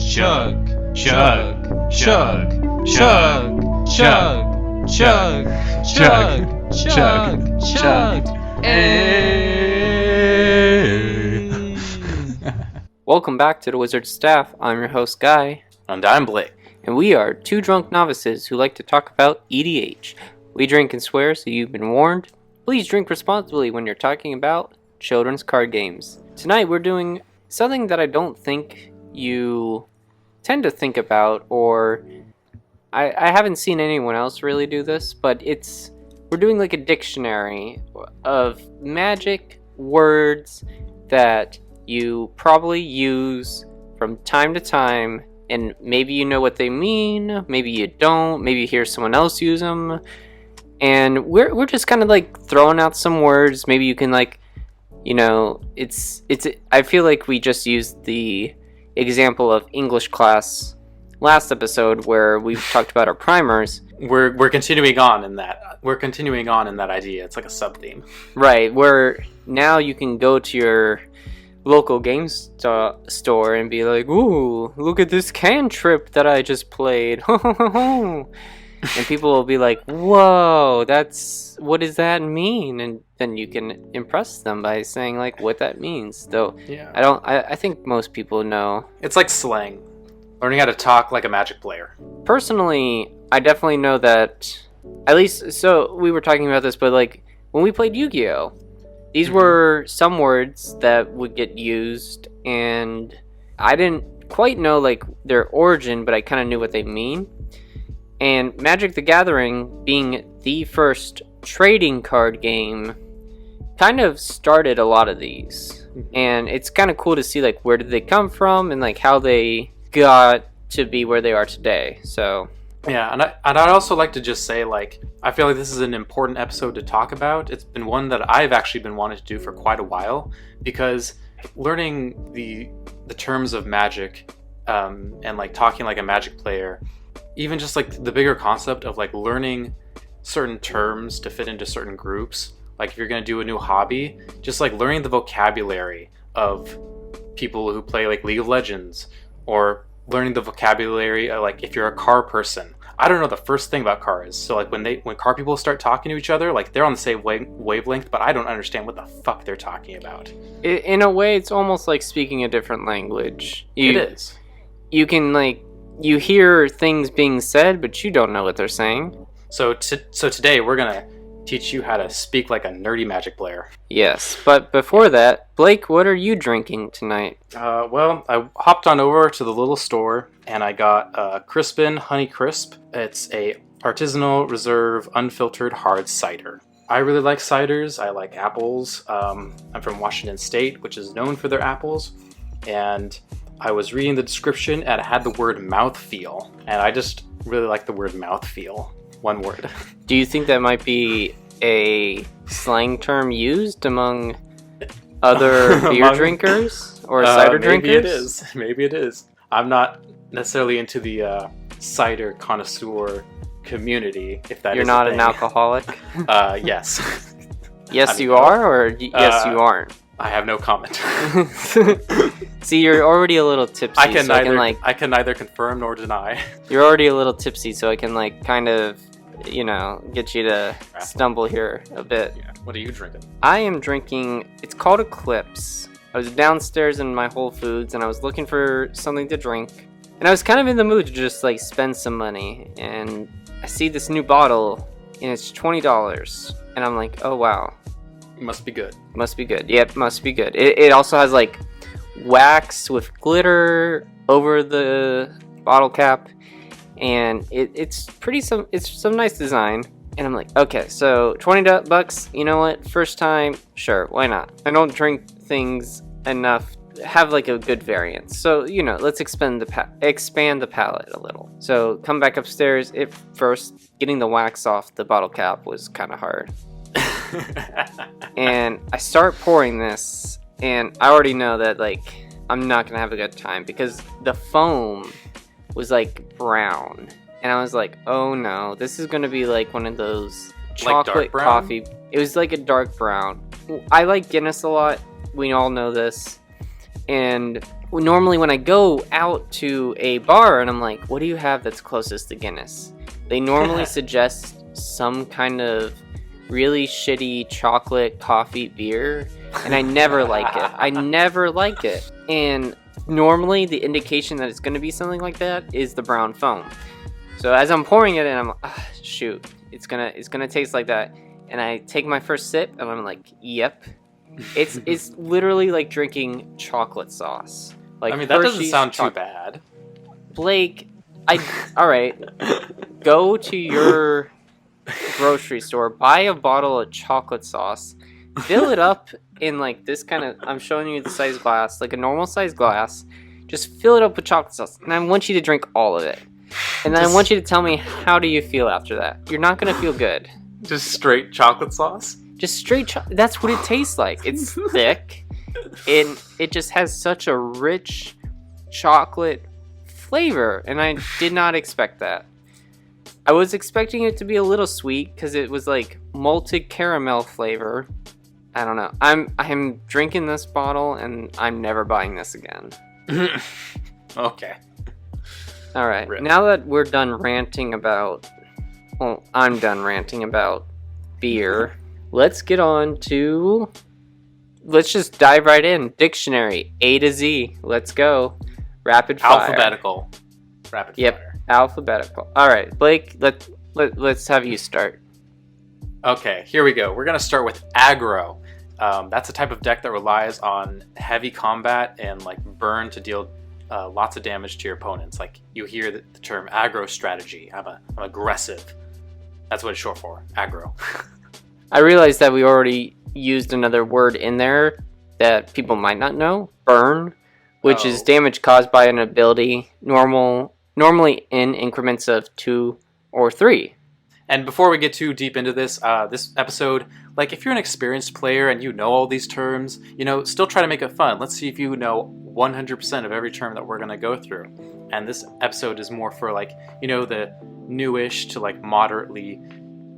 chug, chug, chug, chug, chug, chug, chug, chug, chug, Welcome back to the Wizard Staff. I'm your host, Guy. And I'm Blake. And we are two drunk novices who like to talk about EDH. We drink and swear, so you've been warned. Please drink responsibly when you're talking about children's card games. Tonight we're doing something that I don't think you tend to think about, or I haven't seen anyone else really do this, but we're doing like a dictionary of magic words that you probably use from time to time, and maybe you know what they mean, maybe you don't, maybe you hear someone else use them, and we're just kind of like throwing out some words. Maybe you can like, you know, I feel like we just used the example of English class last episode where we talked about our primers. We're continuing on in that. We're continuing on in that idea. It's like a sub-theme. Right, where now you can go to your local game store and be like, ooh, look at this cantrip that I just played. And people will be like, whoa, what does that mean? And then you can impress them by saying like what that means. Though yeah. I think most people know. It's like slang. Learning how to talk like a Magic player. Personally, I definitely know that, at least, so we were talking about this, but like when we played Yu-Gi-Oh! These were some words that would get used, and I didn't quite know like their origin, but I kind of knew what they mean. And Magic the Gathering, being the first trading card game, kind of started a lot of these. And it's kind of cool to see like where did they come from and like how they got to be where they are today. So yeah, and I'd also like to just say, like, I feel like this is an important episode to talk about. It's been one that I've actually been wanting to do for quite a while, because learning the terms of Magic and like talking like a Magic player, even just like the bigger concept of like learning certain terms to fit into certain groups. Like if you're going to do a new hobby, just like learning the vocabulary of people who play like League of Legends, or learning the vocabulary of like if you're a car person. I don't know the first thing about cars. So like when car people start talking to each other, like they're on the same wavelength, but I don't understand what the fuck they're talking about. In a way, it's almost like speaking a different language. It is. You can like, you hear things being said, but you don't know what they're saying. So today we're gonna teach you how to speak like a nerdy Magic player. Yes, but before that, Blake, what are you drinking tonight? Well, I hopped on over to the little store and I got Crispin Honey Crisp. It's a artisanal reserve unfiltered hard cider. I really like ciders. I like apples. I'm from Washington State, which is known for their apples. And I was reading the description and it had the word mouthfeel. And I just really like the word mouthfeel. One word. Do you think that might be a slang term used among other beer drinkers or cider drinkers? Maybe it is. I'm not necessarily into the cider connoisseur community, if that You're is not a thing. an alcoholic? Yes. Yes, you are, or yes, you aren't? I have no comment. See, you're already a little tipsy. I can neither confirm nor deny. You're already a little tipsy, so I can like kind of, you know, get you to stumble here a bit. Yeah. What are you drinking? I am drinking, it's called Eclipse. I was downstairs in my Whole Foods and I was looking for something to drink. And I was kind of in the mood to just like spend some money. And I see this new bottle and it's $20. And I'm like, oh wow. Must be good. Must be good. Yep, must be good. It also has like wax with glitter over the bottle cap. And it's some nice design. And I'm like, okay, so $20, you know what? First time, sure, why not? I don't drink things enough, have like a good variance. So, you know, let's expand the palette a little. So come back upstairs. First, getting the wax off the bottle cap was kind of hard. And I start pouring this, and I already know that like I'm not gonna have a good time because the foam was like brown. And I was like, oh no, this is gonna be like one of those chocolate coffee. It was like a dark brown. I like Guinness a lot. We all know this. And normally when I go out to a bar and I'm like, what do you have that's closest to Guinness? They normally suggest some kind of really shitty chocolate coffee beer, and I never like it. I never like it. And normally the indication that it's going to be something like that is the brown foam. So as I'm pouring it in, I'm like, shoot, it's gonna taste like that. And I take my first sip and I'm like, yep. It's literally like drinking chocolate sauce. Like, I mean, that doesn't Hershey's sound too bad. Blake, all right. Go to your grocery store, buy a bottle of chocolate sauce, fill it up in like this kind of, I'm showing you the size glass, like a normal size glass. Just fill it up with chocolate sauce, and I want you to drink all of it. And then I want you to tell me, how do you feel after that? You're not gonna feel good. Just straight chocolate sauce? Just straight that's what it tastes like. It's thick, and it just has such a rich chocolate flavor, and I did not expect that. I was expecting it to be a little sweet because it was like malted caramel flavor. I don't know. I'm drinking this bottle and I'm never buying this again. Okay. All right. Rip. Now that we're done ranting about, well, I'm done ranting about beer. Let's get on to. Let's just dive right in. Dictionary A to Z. Let's go. Rapid fire. Alphabetical. Rapid fire. Alphabetical. All right, Blake. Let's have you start. Okay, here we go. We're gonna start with Aggro. That's a type of deck that relies on heavy combat and like burn to deal lots of damage to your opponents. Like you hear the term aggro strategy. I'm aggressive. That's what it's short for. Aggro. I realized that we already used another word in there that people might not know. Burn, which is damage caused by an ability. Normally in increments of 2 or 3. And before we get too deep into this episode, like if you're an experienced player and you know all these terms, still try to make it fun. Let's see if you know 100% of every term that we're going to go through. And this episode is more for like, the newish to like moderately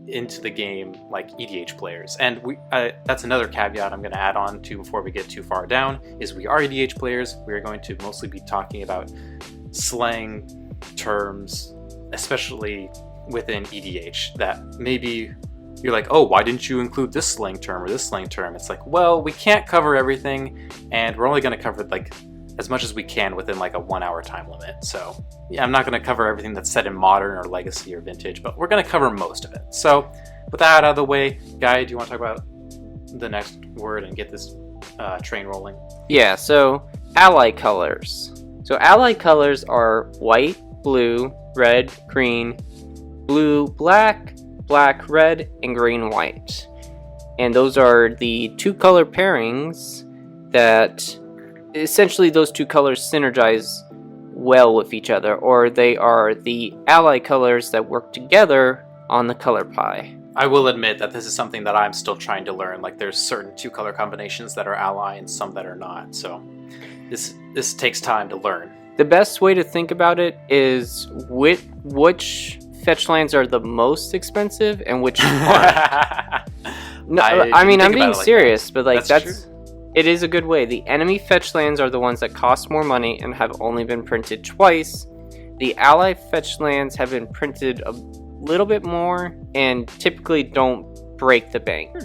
into the game, like EDH players. And that's another caveat I'm going to add on to before we get too far down, is we are EDH players. We're going to mostly be talking about slang terms, especially within EDH, that maybe you're like, oh, why didn't you include this slang term or this slang term? It's like, well, we can't cover everything, and we're only going to cover like as much as we can within like a 1 hour time limit. So yeah, I'm not going to cover everything that's set in modern or legacy or vintage, but we're going to cover most of it. So with that out of the way, Guy, do you want to talk about the next word and get this train rolling? Yeah, so ally colors. So ally colors are white, blue, red, green, blue, black, black, red, and green, white. And those are the 2 color pairings that essentially those 2 colors synergize well with each other, or they are the ally colors that work together on the color pie. I will admit that this is something that I'm still trying to learn. Like there's certain 2 color combinations that are ally and some that are not. So this takes time to learn. The best way to think about it is which fetch lands are the most expensive and which aren't. No, I mean, I'm being serious, but like that's it is a good way. The enemy fetch lands are the ones that cost more money and have only been printed twice. The ally fetch lands have been printed a little bit more and typically don't break the bank.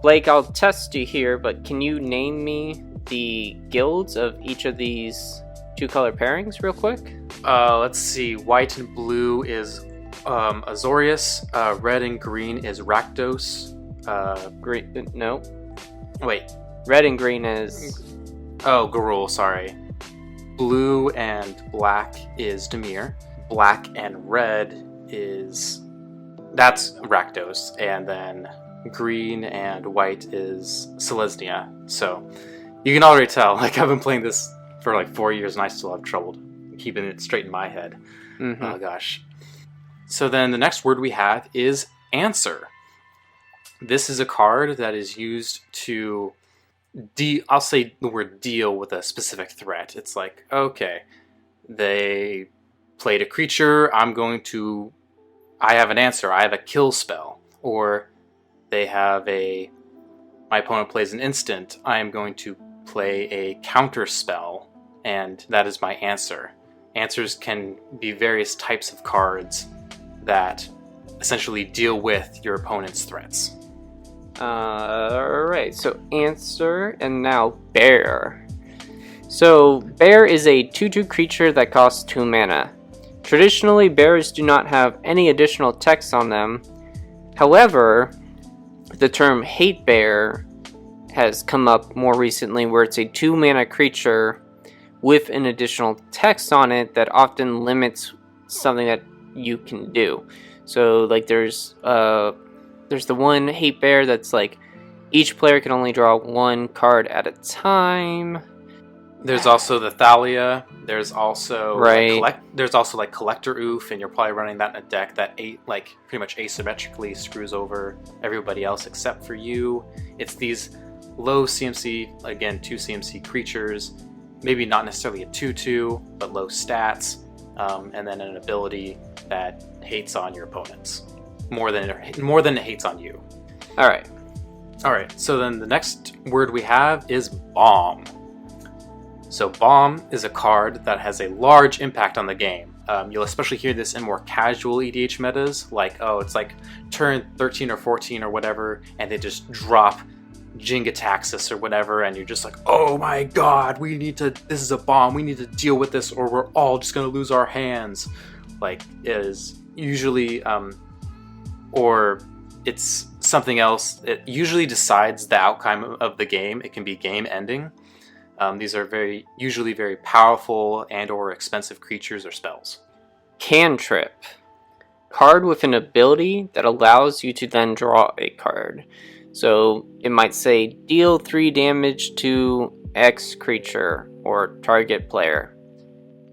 Blake, I'll test you here, but can you name me the guilds of each of these 2 color pairings real quick? Let's see. White and blue is Azorius. Red and green is Rakdos. Green, no. Wait. Red and green is... Oh, Garul, sorry. Blue and black is Dimir. Black and red is... That's Rakdos. And then green and white is Selesnya. So, you can already tell, like, I've been playing this for like 4 years and I still have trouble keeping it straight in my head. Mm-hmm. Oh gosh. So then the next word we have is answer. This is a card that is used to I'll say the word deal with a specific threat. It's like, okay, they played a creature, I have an answer, I have a kill spell. Or they have my opponent plays an instant, I am going to play a counter spell and that is my answer. Answers can be various types of cards that essentially deal with your opponent's threats. Alright, so answer, and now bear. So bear is a 2/2 creature that costs 2 mana. Traditionally, bears do not have any additional text on them. However, the term hate bear has come up more recently, where it's a 2 mana creature with an additional text on it that often limits something that you can do. So like there's the one hate bear that's like each player can only draw 1 card at a time. There's also the Thalia. There's also right. There's also like Collector Oof, and you're probably running that in a deck that like pretty much asymmetrically screws over everybody else except for you. It's these low CMC, again 2 CMC creatures, maybe not necessarily a 2/2, but low stats, and then an ability that hates on your opponents more than it hates on you. All right. So then the next word we have is bomb. So bomb is a card that has a large impact on the game. You'll especially hear this in more casual EDH metas, like, oh, it's like turn 13 or 14 or whatever, and they just drop Jingataxis or whatever, and you're just like, oh my god, this is a bomb, we need to deal with this, or we're all just gonna lose our hands. Like, it is usually, or it's something else. It usually decides the outcome of the game. It can be game ending. These are usually very powerful and or expensive creatures or spells. Cantrip. Card with an ability that allows you to then draw a card. So it might say deal 3 damage to X creature or target player.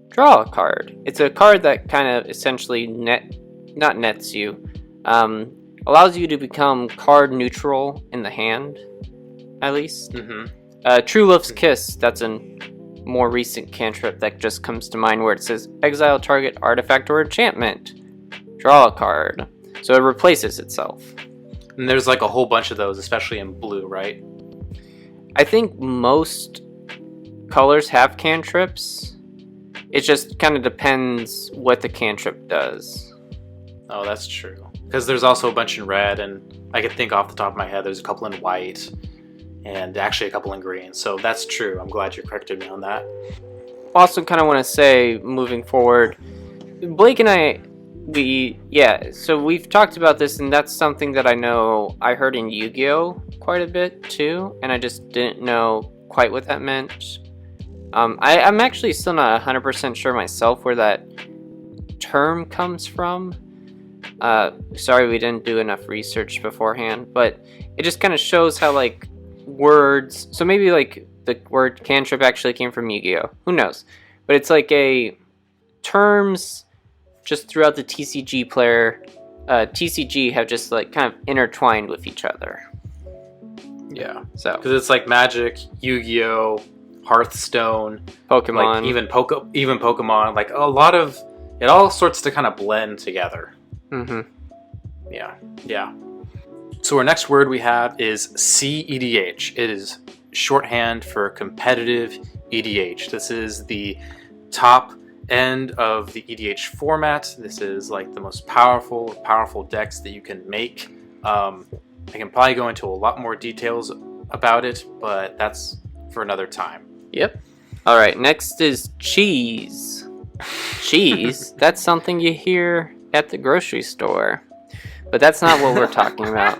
Draw a card. It's a card that kind of essentially nets you. Allows you to become card neutral in the hand, at least. Mm-hmm. True Love's Kiss, that's a more recent cantrip that just comes to mind, where it says exile target artifact or enchantment. Draw a card. So it replaces itself. And there's like a whole bunch of those, especially in blue, right? I think most colors have cantrips. It just kind of depends what the cantrip does. Oh, that's true. Because there's also a bunch in red, and I can think off the top of my head there's a couple in white, and actually a couple in green. So that's true. I'm glad you corrected me on that. Also kind of want to say, moving forward, Blake and I, so we've talked about this, and that's something that I know I heard in Yu-Gi-Oh! Quite a bit too, and I just didn't know quite what that meant. I'm actually still not 100% sure myself where that term comes from. Sorry we didn't do enough research beforehand, but it just kind of shows how like words, so maybe like the word cantrip actually came from Yu-Gi-Oh! Who knows? But it's like a terms just throughout the TCG have just like kind of intertwined with each other. Yeah. So because it's like Magic, Yu-Gi-Oh!, Hearthstone, Pokemon, like even Pokemon, like a lot of it all sorts to kind of blend together. Mm-hmm. Yeah. So our next word we have is CEDH. It is shorthand for competitive EDH. This is the top end of the EDH format. This is like the most powerful decks that you can make. I can probably go into a lot more details about it, but that's for another time. Yep. All right, next is cheese. Cheese? That's something you hear at the grocery store. But that's not what we're talking about.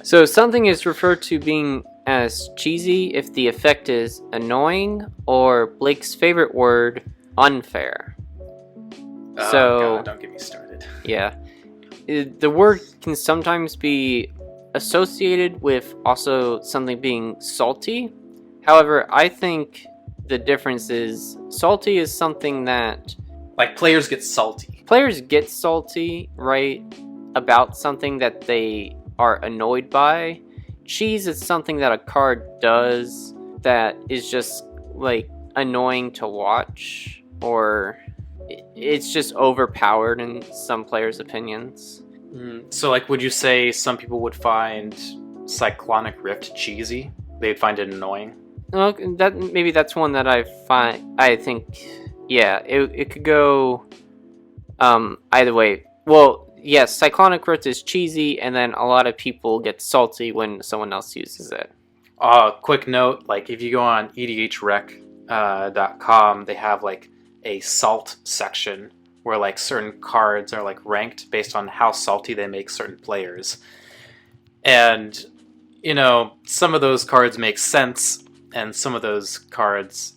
So something is referred to being as cheesy if the effect is annoying, or Blake's favorite word, unfair. Oh, God, don't get me started. Yeah. The word can sometimes be associated with also something being salty. However, I think the difference is salty is something that... like players get salty. Players get salty, right, about something that they are annoyed by. Cheese is something that a card does that is just, like, annoying to watch, or it's just overpowered in some players' opinions. So, like, would you say some people would find Cyclonic Rift cheesy? They'd find it annoying? Well, that's one that I think, yeah, it could go either way. Well, yes, Cyclonic Growth is cheesy, and then a lot of people get salty when someone else uses it. Quick note, like if you go on edhrec.com, they have like a salt section where like certain cards are like ranked based on how salty they make certain players. And, some of those cards make sense, and some of those cards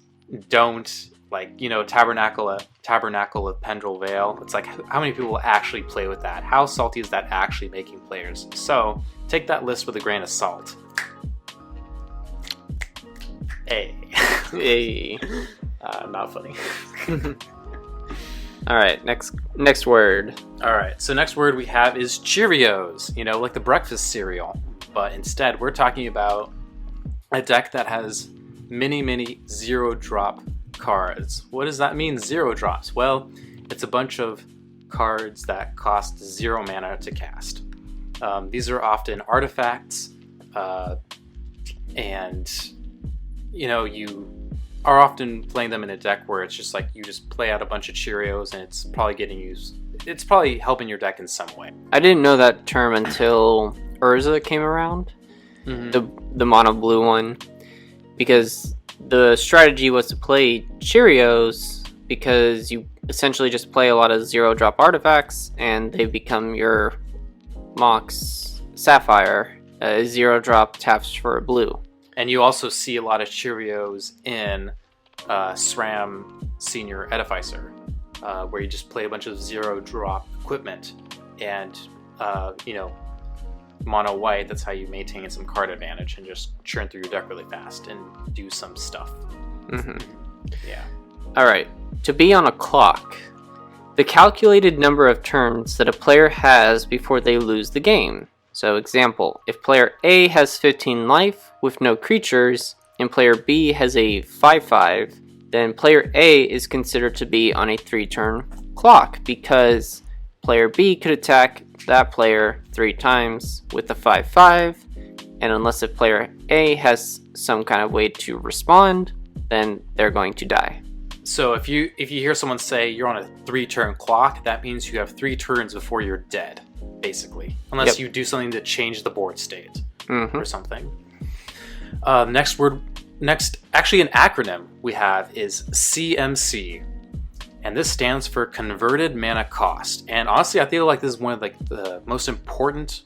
don't. Like, Tabernacle of Pendrel Vale. It's like, how many people actually play with that? How salty is that actually making players? So, take that list with a grain of salt. Hey. Hey. Not funny. Alright, next word. Alright, so next word we have is Cheerios. Like the breakfast cereal. But instead, we're talking about a deck that has many zero-drop cards. What does that mean, zero drops? Well, it's a bunch of cards that cost 0 mana to cast. These are often artifacts, and you are often playing them in a deck where it's just like you just play out a bunch of Cheerios and it's probably getting used. It's probably helping your deck in some way. I didn't know that term until Urza came around, the mono blue one, because the strategy was to play Cheerios because you essentially just play a lot of zero-drop artifacts and they become your Mox Sapphire, zero-drop taps for a blue. And you also see a lot of Cheerios in SRAM Senior Edificer, where you just play a bunch of zero-drop equipment and, mono white. That's how you maintain some card advantage and just churn through your deck really fast and do some stuff. Yeah. Alright, to be on a clock. The calculated number of turns that a player has before they lose the game. So example, if player A has 15 life with no creatures, and player B has a 5/5, then player A is considered to be on a 3-turn clock, because player B could attack that player 3 times with a 5/5, and unless if player A has some kind of way to respond, then they're going to die. So if you hear someone say you're on a 3-turn clock, that means you have 3 turns before you're dead, basically. Unless you do something to change the board state or something. Actually an acronym we have is CMC. And this stands for Converted Mana Cost. And honestly, I feel like this is one of the most important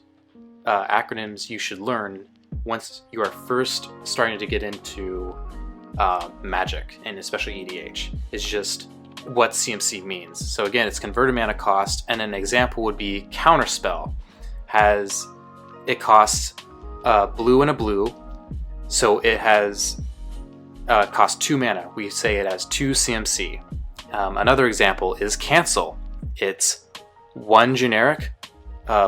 acronyms you should learn once you are first starting to get into Magic, and especially EDH. It's just what CMC means. So again, it's Converted Mana Cost, and an example would be Counterspell. It costs blue and a blue, so it has cost 2 mana. We say it has 2 CMC. Another example is Cancel. It's 1 generic,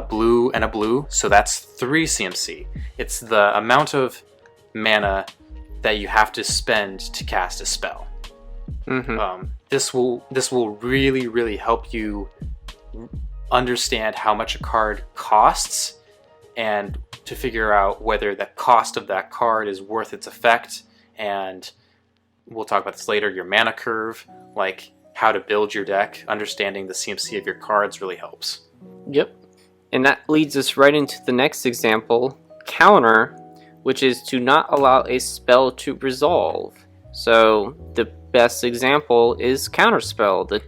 blue and a blue, so that's 3 CMC. It's the amount of mana that you have to spend to cast a spell. This will really help you understand how much a card costs, and to figure out whether the cost of that card is worth its effect. And we'll talk about this later. Your mana curve, like how to build your deck, understanding the CMC of your cards really helps. Yep. And that leads us right into the next example, Counter, which is to not allow a spell to resolve. So the best example is Counterspell, the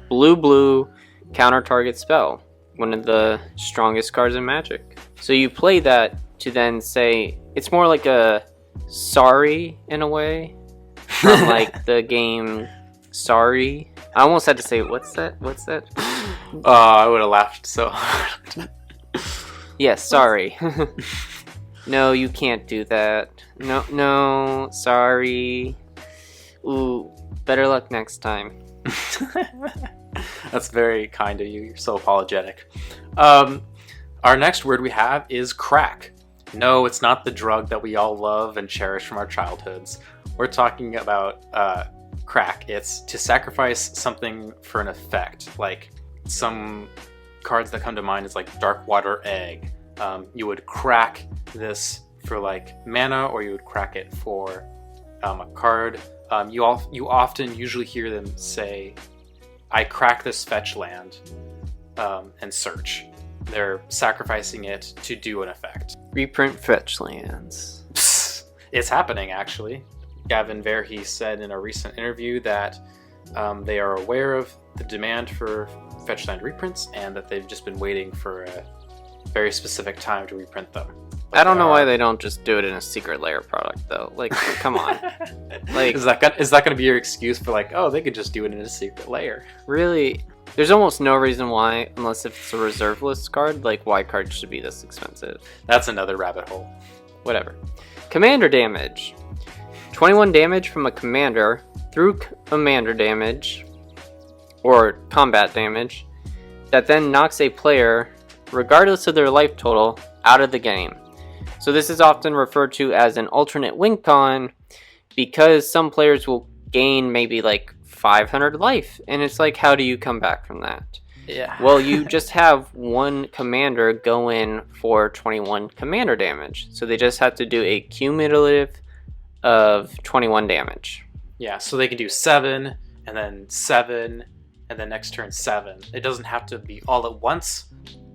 blue counter target spell, one of the strongest cards in Magic. So you play that to then say, it's more like a sorry in a way, from like the game Sorry. I almost had to say, what's that? I would have laughed so hard. Yes, sorry. No, you can't do that. No, sorry. Ooh, better luck next time. That's very kind of you. You're so apologetic. Our next word we have is crack. No, it's not the drug that we all love and cherish from our childhoods. We're talking about crack. It's to sacrifice something for an effect. Like some cards that come to mind is like Dark Water Egg. You would crack this for like mana, or you would crack it for a card. You often usually hear them say, "I crack this fetch land," and search. They're sacrificing it to do an effect. Reprint fetch lands. Psst, it's happening, actually. Gavin Verhey said in a recent interview that they are aware of the demand for fetch land reprints, and that they've just been waiting for a very specific time to reprint them. But I don't know why they don't just do it in a secret layer product, though. Like, come on. Like, is that going to be your excuse for like, oh, they could just do it in a secret layer? Really? There's almost no reason why, unless if it's a reserve list card, like why cards should be this expensive. That's another rabbit hole. Whatever. Commander damage. 21 damage from a commander through commander damage, or combat damage, that then knocks a player, regardless of their life total, out of the game. So this is often referred to as an alternate win con, because some players will gain maybe like 500 life, and it's like, how do you come back from that? Yeah. Well, you just have one commander go in for 21 commander damage, so they just have to do a cumulative of 21 damage. Yeah, so they can do 7, and then 7, and then next turn 7. It doesn't have to be all at once.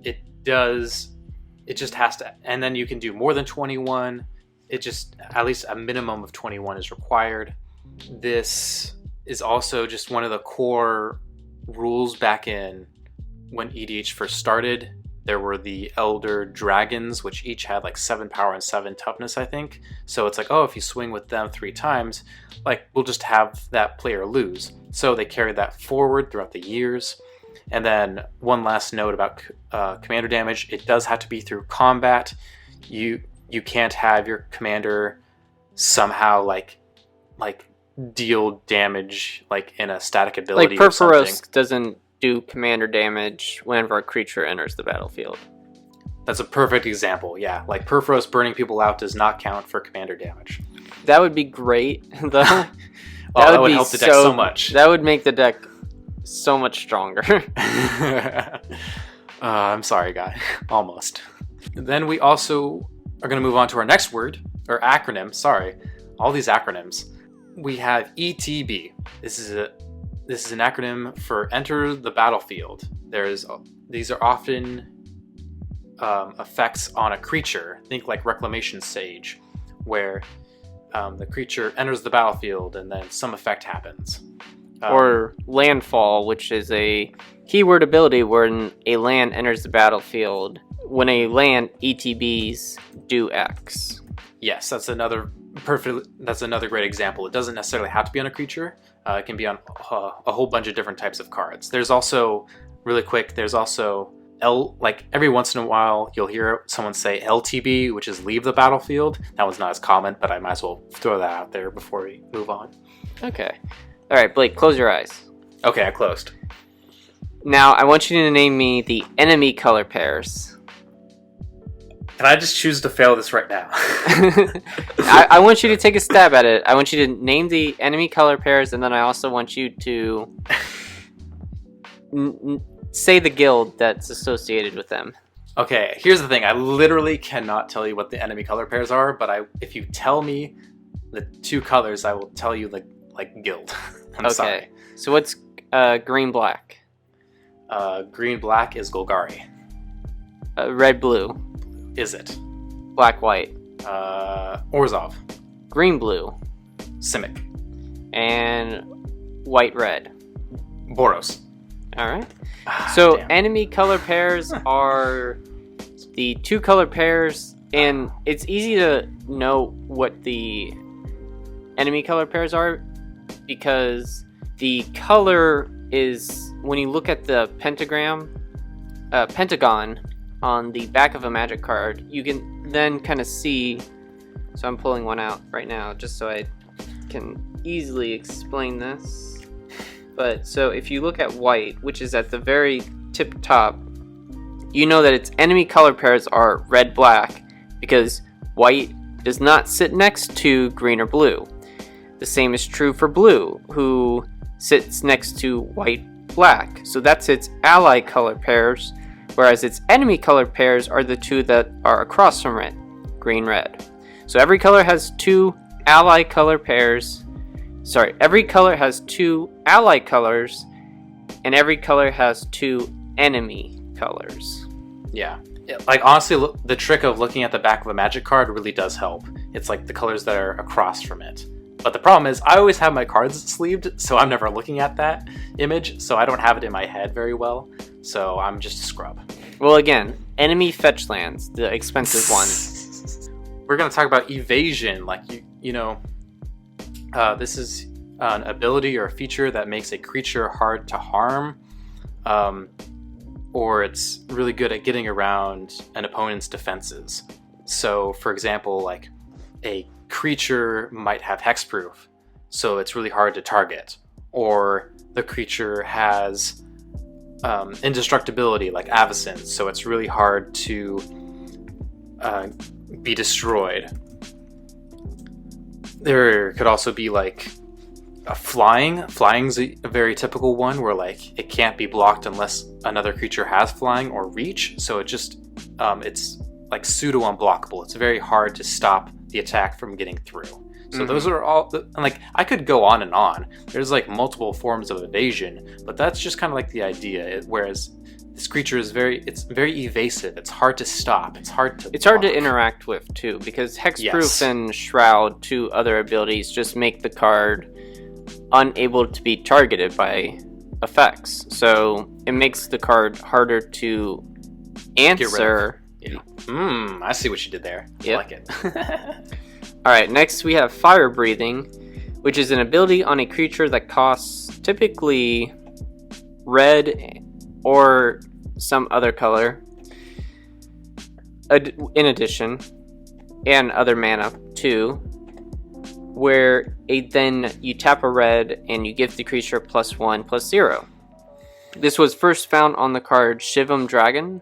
It just has to, and then you can do more than 21. It just, at least a minimum of 21 is required. This is also just one of the core rules back in when EDH first started. There were the Elder Dragons, which each had like 7 power and 7 toughness, I think. So it's like, oh, if you swing with them 3 times, like, we'll just have that player lose. So they carried that forward throughout the years. And then one last note about commander damage. It does have to be through combat. You can't have your commander somehow like deal damage like in a static ability. Like or something. Perforos doesn't do commander damage whenever a creature enters the battlefield. That's a perfect example, yeah. Like Perforos burning people out does not count for commander damage. That would be great, though. That would help the deck so much. That would make the deck so much stronger. I'm sorry, guy. Almost. Then we also are going to move on to our next word, or acronym, sorry. All these acronyms. We have ETB. This is an acronym for Enter the Battlefield. These are often effects on a creature. Think like Reclamation Sage, where the creature enters the battlefield and then some effect happens. Or Landfall, which is a keyword ability when a land enters the battlefield. When a land ETBs do X. Yes, that's another great example. It doesn't necessarily have to be on a creature. It can be on a whole bunch of different types of cards. There's also, really quick, like every once in a while you'll hear someone say LTB, which is leave the battlefield. That one's not as common, but I might as well throw that out there before we move on. Okay. All right, Blake, close your eyes. Okay, I closed. Now, I want you to name me the enemy color pairs. Can I just choose to fail this right now? I want you to take a stab at it. I want you to name the enemy color pairs, and then I also want you to say the guild that's associated with them. Okay, here's the thing. I literally cannot tell you what the enemy color pairs are, but if you tell me the 2 colors, I will tell you the guild. I'm sorry. So what's green-black? Green-black is Golgari. Red-blue? Is it? Black-white? Orzhov. Green-blue? Simic. And white-red? Boros. Alright. So damn. enemy color pairs are the 2 color pairs, and it's easy to know what the enemy color pairs are because the color is, when you look at the pentagon on the back of a Magic card, you can then kind of see. So I'm pulling one out right now just so I can easily explain this. But so if you look at white, which is at the very tip top, you know that its enemy color pairs are red-black because white does not sit next to green or blue. The same is true for blue, who sits next to white-black. So that's its ally color pairs, whereas its enemy color pairs are the 2 that are across from it, green-red. So every color has 2 ally color pairs. Sorry, every color has 2 ally colors, and every color has 2 enemy colors. Yeah. Like, honestly, the trick of looking at the back of a Magic card really does help. It's like the colors that are across from it. But the problem is, I always have my cards sleeved, so I'm never looking at that image, so I don't have it in my head very well. So I'm just a scrub. Well, again, enemy fetch lands, the expensive ones. We're going to talk about Evasion. Like, this is an ability or a feature that makes a creature hard to harm, or it's really good at getting around an opponent's defenses. So, for example, like a creature might have hexproof, so it's really hard to target, or the creature has indestructibility like Evasion, so it's really hard to be destroyed. There could also be like a flying's a very typical one where like it can't be blocked unless another creature has flying or reach, so it just it's like pseudo unblockable. It's very hard to stop the attack from getting through. So those are all, like, I could go on and on. There's like multiple forms of evasion, but that's just kind of like the idea. Whereas this creature is very evasive. It's hard to stop. It's hard to interact with too, because hexproof and shroud, 2 other abilities, just make the card unable to be targeted by effects. So it makes the card harder to answer. Yeah. I see what you did there. Yep. I like it. Alright, next we have Fire Breathing, which is an ability on a creature that costs typically red or some other color in addition, and other mana too, where then you tap a red and you give the creature +1/+0. This was first found on the card Shivam Dragon.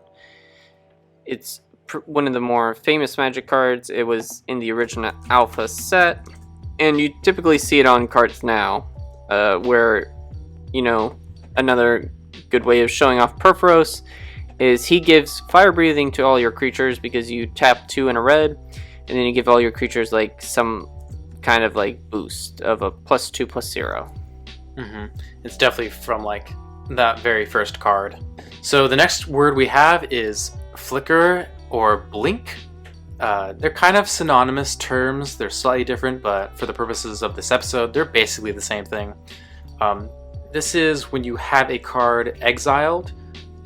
It's one of the more famous Magic cards. It was in the original Alpha set, and you typically see it on cards now, where, another good way of showing off Perforos is he gives Fire Breathing to all your creatures because you tap 2 and a red, and then you give all your creatures like some kind of like boost of a +2/+0. It's definitely from like that very first card. So the next word we have is Flicker or Blink. They're kind of synonymous terms. They're slightly different, but for the purposes of this episode, they're basically the same thing. This is when you have a card exiled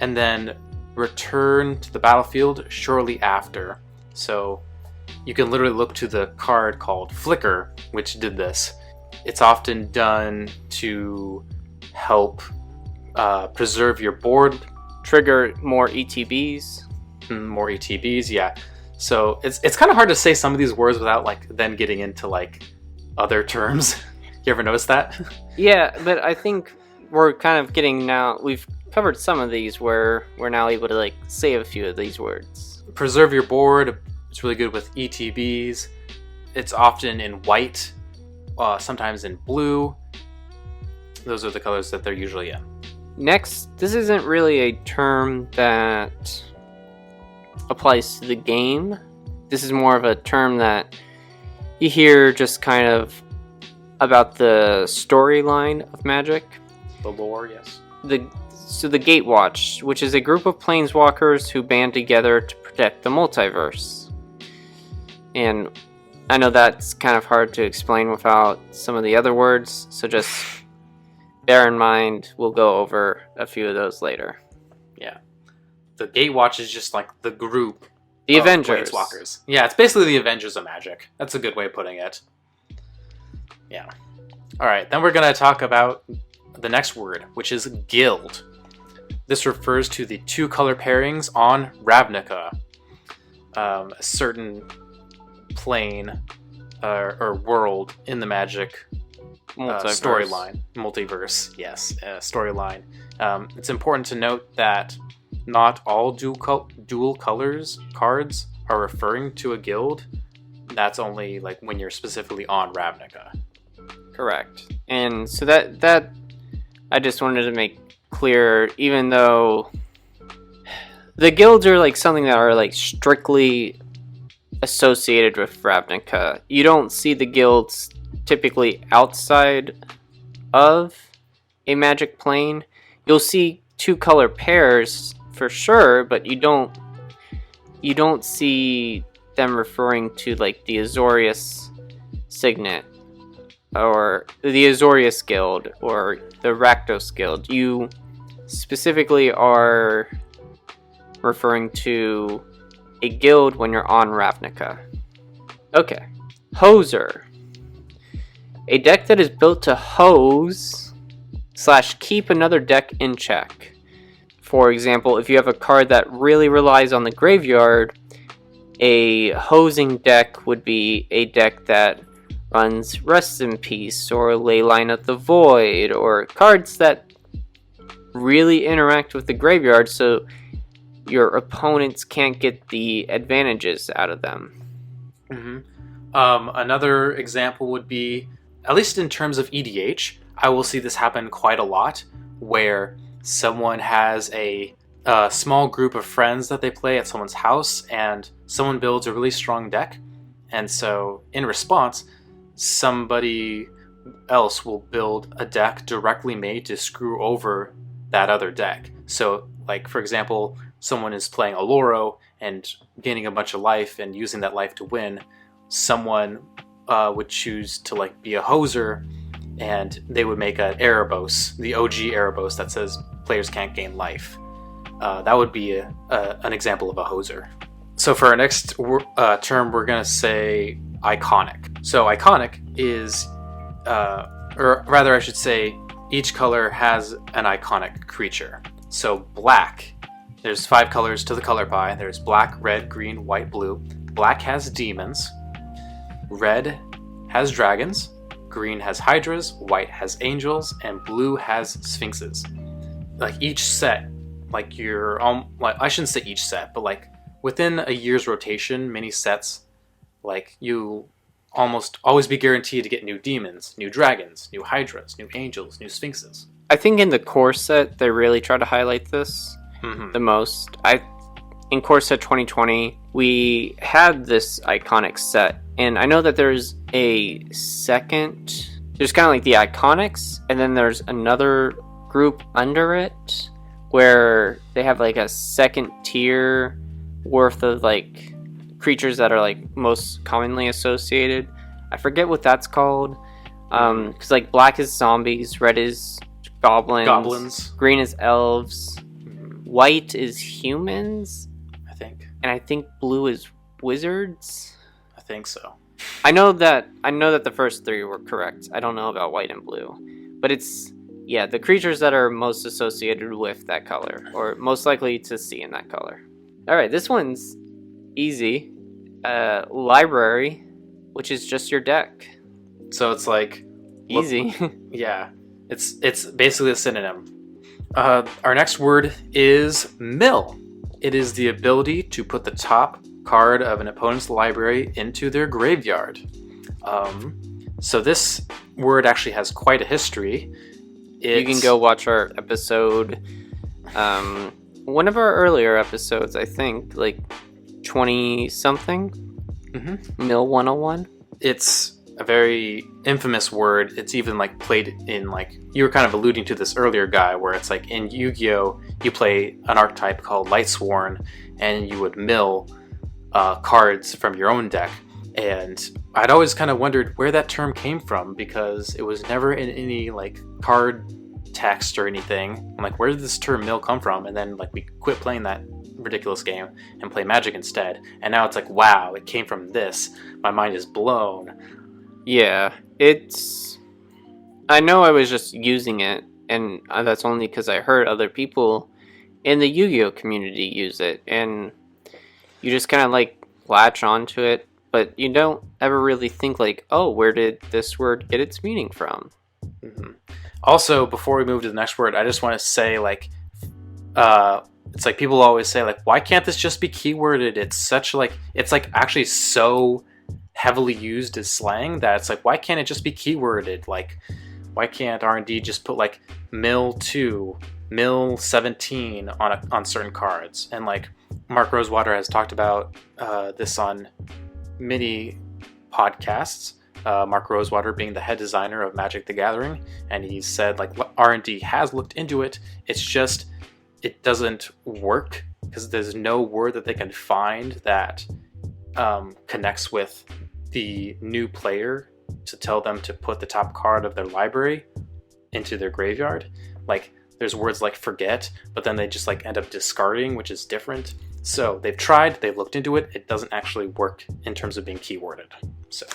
and then return to the battlefield shortly after. So you can literally look to the card called Flicker, which did this. It's often done to help preserve your board, trigger more ETBs. More ETBs, yeah. So it's kind of hard to say some of these words without like then getting into like other terms. You ever notice that? Yeah, but I think we're kind of getting now. We've covered some of these where we're now able to like say a few of these words. Preserve your board. It's really good with ETBs. It's often in white, sometimes in blue. Those are the colors that they're usually in. Next, this isn't really a term that applies to the game. This is more of a term that you hear just kind of about the storyline of Magic. The lore, yes. So the Gatewatch, which is a group of planeswalkers who band together to protect the multiverse. And I know that's kind of hard to explain without some of the other words, so just bear in mind, we'll go over a few of those later. Yeah. The Gatewatch is just like the group. The Avengers. Planeswalkers. Yeah, it's basically the Avengers of Magic. That's a good way of putting it. Yeah. Alright, then we're going to talk about the next word, which is Guild. This refers to the 2 color pairings on Ravnica. A certain plane or world in the Magic storyline. Multiverse, yes. Storyline. It's important to note that not all dual colors cards are referring to a guild. That's only like when you're specifically on Ravnica. Correct. And so that I just wanted to make clear, even though the guilds are like something that are like strictly associated with Ravnica. You don't see the guilds typically outside of a Magic plane. You'll see 2-color pairs for sure, but you don't see them referring to like the Azorius Signet or the Azorius Guild or the Rakdos Guild. You specifically are referring to a guild when you're on Ravnica. Okay. Hoser. A deck that is built to hose / keep another deck in check. For example, if you have a card that really relies on the graveyard, a hosing deck would be a deck that runs Rest in Peace or Leyline of the Void, or cards that really interact with the graveyard so your opponents can't get the advantages out of them. Another example would be, at least in terms of EDH, I will see this happen quite a lot, where someone has a small group of friends that they play at someone's house, and someone builds a really strong deck, and so in response, somebody else will build a deck directly made to screw over that other deck. So, like, for example, someone is playing Oloro and gaining a bunch of life and using that life to win. Someone would choose to like be a hoser, and they would make an Erebos, the OG Erebos that says players can't gain life. That would be an example of a hoser. So for our next term, we're going to say iconic. So iconic is, or rather I should say, each color has an iconic creature. So black, there's 5 colors to the color pie. There's black, red, green, white, blue. Black has demons. Red has dragons. Green has hydras. White has angels. And blue has sphinxes. Like each set, like like I shouldn't say each set, but like within a year's rotation, many sets, like you almost always be guaranteed to get new demons, new dragons, new hydras, new angels, new sphinxes. I think in the core set, they really try to highlight this the most. In core set 2020, we had this iconic set, and I know that there's a second, there's kind of like the iconics, and then there's another group under it where they have like a second tier worth of like creatures that are like most commonly associated. I forget what that's called, because like black is zombies, red is goblins, green is elves, white is humans, I think, and I think blue is wizards. I think so. I know that the first 3 were correct. I don't know about white and blue, but it's the creatures that are most associated with that color, or most likely to see in that color. All right, this one's easy. Library, which is just your deck. So it's like easy. Yeah, it's basically a synonym. Our next word is mill. It is the ability to put the top card of an opponent's library into their graveyard. So this word actually has quite a history. You can go watch our episode, one of our earlier episodes, I think, like 20-something, Mill 101. It's a very infamous word. It's even like played in, like, you were kind of alluding to this earlier, Guy, where it's like in Yu-Gi-Oh! You play an archetype called Lightsworn, and you would mill cards from your own deck. And I'd always kind of wondered where that term came from, because it was never in any like card text or anything. I'm like, where did this term mill come from? And then like we quit playing that ridiculous game and play Magic instead. And now it's like, wow, it came from this. My mind is blown. Yeah, I know I was just using it, and that's only because I heard other people in the Yu-Gi-Oh community use it, and you just kind of like latch onto it, but you don't ever really think like, oh, where did this word get its meaning from? Also, before we move to the next word, I just want to say, like, it's like people always say, like, why can't this just be keyworded? It's like actually so heavily used as slang that it's like, why can't it just be keyworded? Like, why can't R&D just put like mill 2, mill 17 on certain cards? And like Mark Rosewater has talked about this on many podcasts. Mark Rosewater being the head designer of Magic the Gathering, and he said like R&D has looked into it. It's just it doesn't work because there's no word that they can find that connects with the new player to tell them to put the top card of their library into their graveyard. Like there's words like forget, but then they just like end up discarding, which is different. So they've tried, they've looked into it. It doesn't actually work in terms of being keyworded. So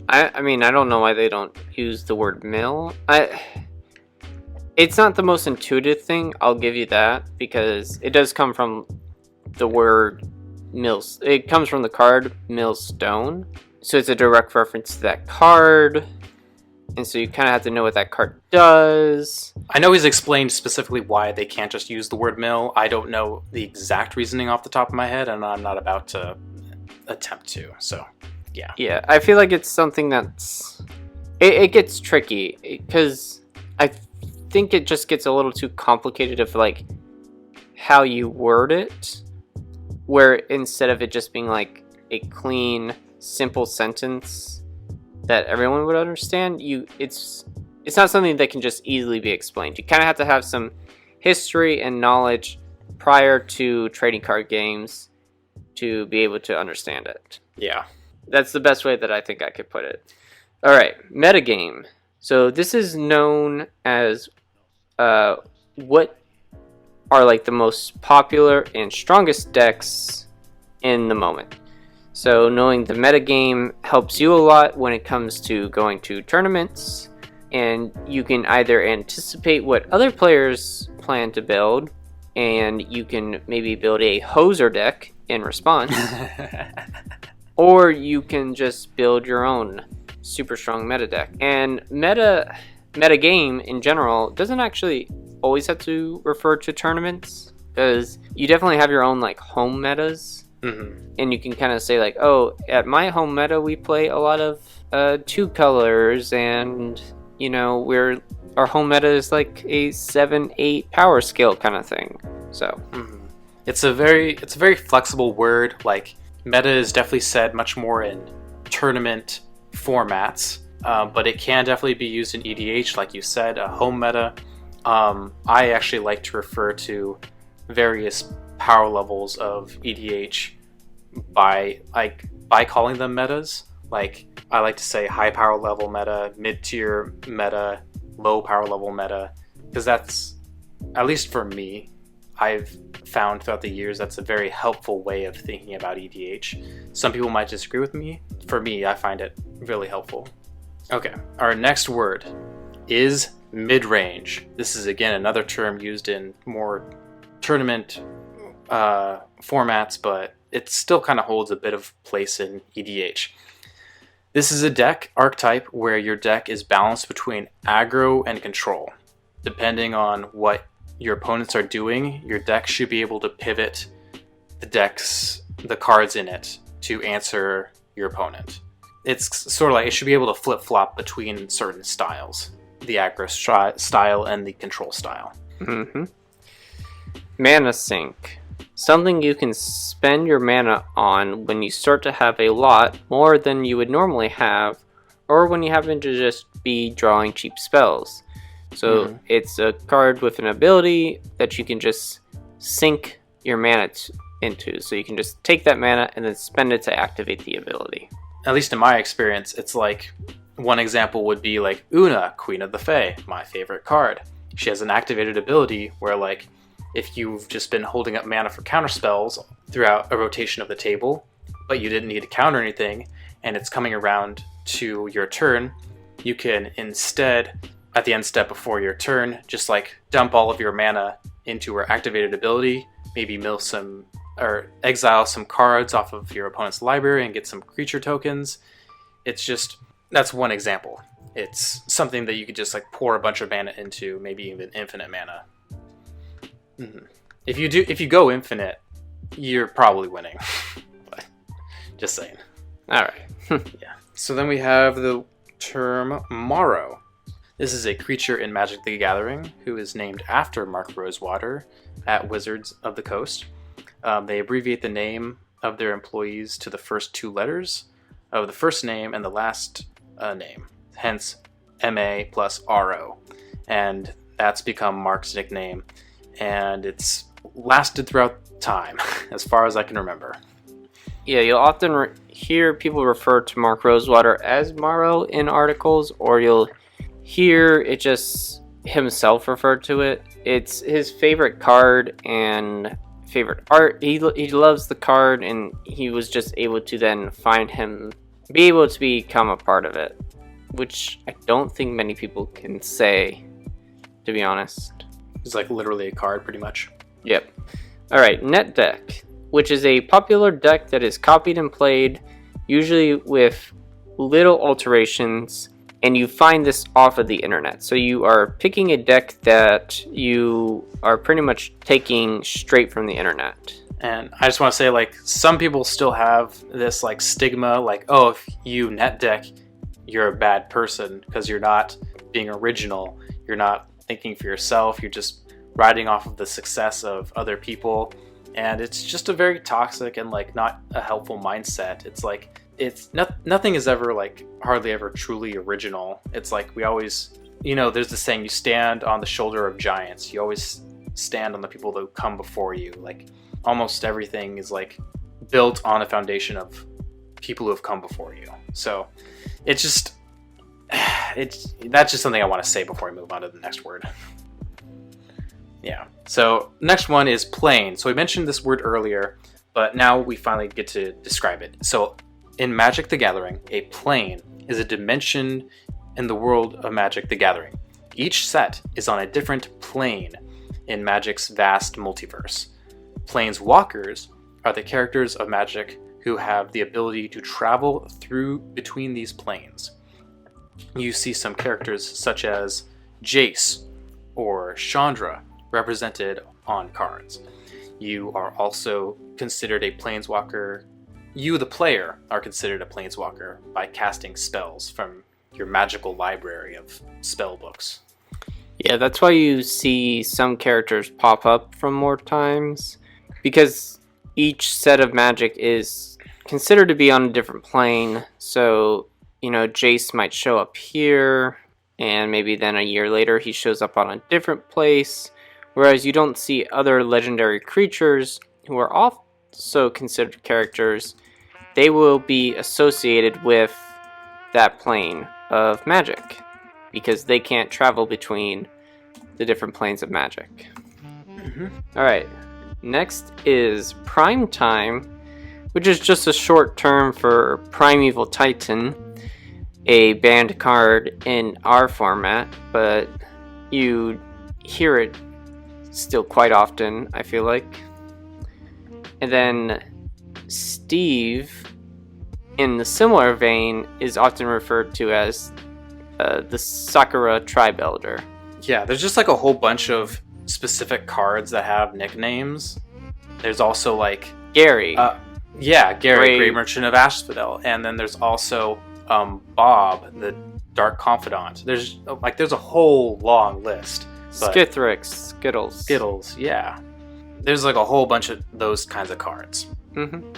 I mean, I don't know why they don't use the word mill. It's not the most intuitive thing, I'll give you that, because it does come from the word mills. It comes from the card millstone, so it's a direct reference to that card, and so you kind of have to know what that card does. I know he's explained specifically why they can't just use the word mill. I don't know the exact reasoning off the top of my head, and I'm not about to attempt to, so yeah. Yeah, I feel like it's something that's... It gets tricky, because I think it just gets a little too complicated of, like, how you word it, where instead of it just being, like, a clean, simple sentence that everyone would understand, it's not something that can just easily be explained. You kind of have to have some history and knowledge prior to trading card games to be able to understand it. Yeah. That's the best way that I think I could put it. Alright, metagame. So this is known as what are like the most popular and strongest decks in the moment. So knowing the metagame helps you a lot when it comes to going to tournaments, and you can either anticipate what other players plan to build, and you can maybe build a hoser deck in response. Or you can just build your own super strong meta deck. And meta game in general doesn't actually always have to refer to tournaments, because you definitely have your own like home metas. Mm-hmm. And you can kind of say like, oh, at my home meta we play a lot of 2 colors, and you know our home meta is like a 7-8 power skill kind of thing. So it's a very flexible word. Like meta is definitely said much more in tournament formats, but it can definitely be used in EDH, like you said, a home meta. I actually like to refer to various power levels of EDH by calling them metas. Like I like to say high power level meta, mid-tier meta, low power level meta, because that's, at least for me, I've found throughout the years that's a very helpful way of thinking about EDH. Some people might disagree with me. For me, I find it really helpful. Okay, our next word is midrange. This is again another term used in more tournament formats, but it still kind of holds a bit of place in EDH. This is a deck archetype where your deck is balanced between aggro and control. Depending on what your opponents are doing, your deck should be able to pivot the cards in it to answer your opponent. It's sort of like it should be able to flip-flop between certain styles, the aggro style and the control style. Mm-hmm. Mannis Inc. Something you can spend your mana on when you start to have a lot more than you would normally have, or when you happen to just be drawing cheap spells. So it's a card with an ability that you can just sink your mana into. So you can just take that mana and then spend it to activate the ability. At least in my experience, it's like, one example would be like Una, Queen of the Fae, my favorite card. She has an activated ability where like, if you've just been holding up mana for counter spells throughout a rotation of the table, but you didn't need to counter anything, and it's coming around to your turn, you can instead, at the end step before your turn, just like dump all of your mana into her activated ability, maybe mill some or exile some cards off of your opponent's library and get some creature tokens. It's just, that's one example. It's something that you could just like pour a bunch of mana into, maybe even infinite mana. If you go infinite, you're probably winning. But just saying. All right. Yeah. So then we have the term MaRo. This is a creature in Magic the Gathering who is named after Mark Rosewater at Wizards of the Coast. They abbreviate the name of their employees to the first 2 letters of the first name and the last name, hence MA plus RO. And that's become Mark's nickname, and it's lasted throughout time, as far as I can remember. Yeah, you'll often hear people refer to Mark Rosewater as MaRo in articles, or you'll hear it just himself refer to it. It's his favorite card and favorite art. He loves the card, and he was just able to then be able to become a part of it, which I don't think many people can say, to be honest. It's like literally a card, pretty much. Yep. Alright, Netdeck, which is a popular deck that is copied and played, usually with little alterations, and you find this off of the internet. So you are picking a deck that you are pretty much taking straight from the internet. And I just want to say, like, some people still have this, like, stigma, like, oh, if you net deck, you're a bad person because you're not being original. You're not thinking for yourself. You're just riding off of the success of other people. And it's just a very toxic and, like, not a helpful mindset. It's like, nothing is ever, like, hardly ever truly original. It's like, we always, there's the saying, you stand on the shoulder of giants. You always stand on the people that come before you. Like, almost everything is, like, built on a foundation of people who have come before you. So that's just something I want to say before we move on to the next word. Yeah. So next one is plane. So we mentioned this word earlier, but now we finally get to describe it. So in Magic the Gathering, a plane is a dimension in the world of Magic the Gathering. Each set is on a different plane in Magic's vast multiverse. Planeswalkers are the characters of Magic who have the ability to travel between these planes. You see some characters such as Jace or Chandra represented on cards. You are also considered a planeswalker. You, the player, are considered a planeswalker by casting spells from your magical library of spell books. Yeah, that's why you see some characters pop up from more times, because each set of Magic is considered to be on a different plane. So, Jace might show up here, and maybe then a year later he shows up on a different place, whereas you don't see other legendary creatures who are also considered characters. They will be associated with that plane of Magic, because they can't travel between the different planes of Magic. Mm-hmm. Alright, next is Prime Time, which is just a short term for Primeval Titan, a banned card in our format, but you hear it still quite often, I feel like. And then Steve, in the similar vein, is often referred to as the Sakura Tribe Elder. Yeah, there's just like a whole bunch of specific cards that have nicknames. There's also like Gary. Gary, Great Merchant of Asphodel. And then there's also Bob, the Dark Confidant. There's a whole long list. Skithrix, Skittles, yeah. There's like a whole bunch of those kinds of cards. Mm-hmm.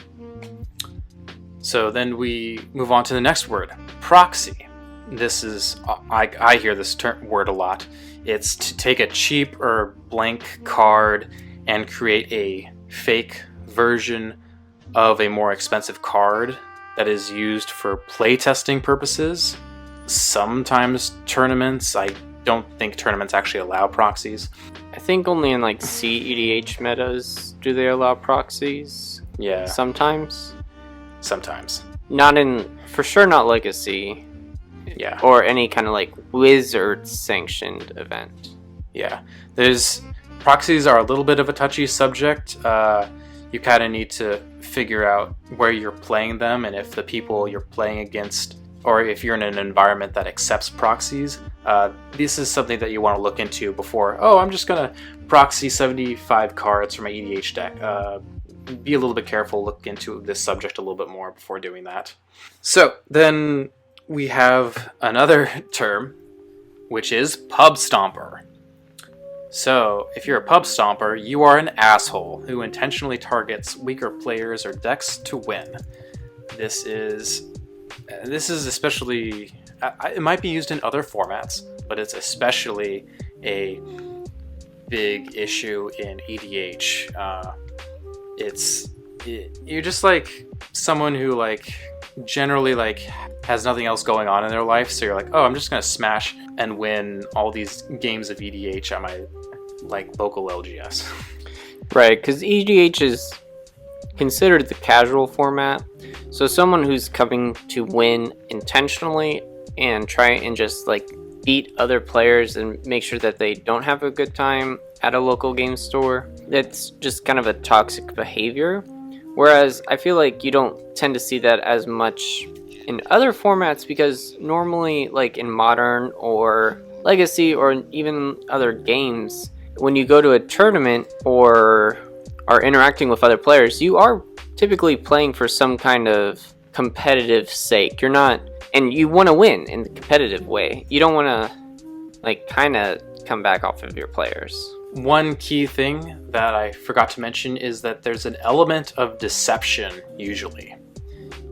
So then we move on to the next word, proxy. This is, I hear this word a lot. It's to take a cheap or blank card and create a fake version of a more expensive card that is used for playtesting purposes. Sometimes tournaments. I don't think tournaments actually allow proxies. I think only in like EDH metas do they allow proxies. Yeah. Sometimes. For sure not Legacy. Yeah. Or any kind of like Wizard sanctioned event. Yeah. Proxies are a little bit of a touchy subject. You kind of need to figure out where you're playing them and if the people you're playing against, or if you're in an environment that accepts proxies. This is something that you want to look into before, I'm just going to proxy 75 cards for my EDH deck. Be a little bit careful, look into this subject a little bit more before doing that. So then we have another term, which is pub stomper. So, if you're a pub stomper, you are an asshole who intentionally targets weaker players or decks to win. This is especially, it might be used in other formats, but it's especially a big issue in EDH. You're just like someone who like generally like has nothing else going on in their life, so you're like, oh, I'm just gonna smash and win all these games of EDH at my like local LGS. Right, because EDH is considered the casual format, so someone who's coming to win intentionally and try and just like beat other players and make sure that they don't have a good time at a local game store, that's just kind of a toxic behavior. Whereas I feel like you don't tend to see that as much in other formats, because normally like in Modern or Legacy or even other games, when you go to a tournament or are interacting with other players, you are typically playing for some kind of competitive sake. You're not, and you want to win in the competitive way. You don't want to like kind of come back off of your players. One key thing that I forgot to mention is that there's an element of deception usually.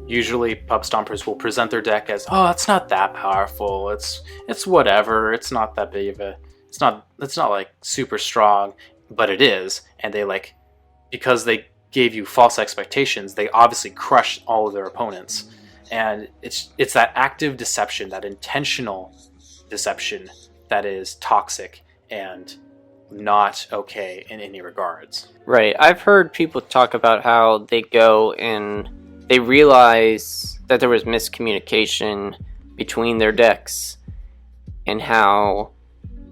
Usually pub stompers will present their deck as, oh, it's not that powerful. It's whatever. It's not that big of a, it's not like super strong, but it is. And they like, because they gave you false expectations, they obviously crushed all of their opponents. And it's that active deception, that intentional deception that is toxic and not okay in any regards. Right. I've heard people talk about how they go and they realize that there was miscommunication between their decks and how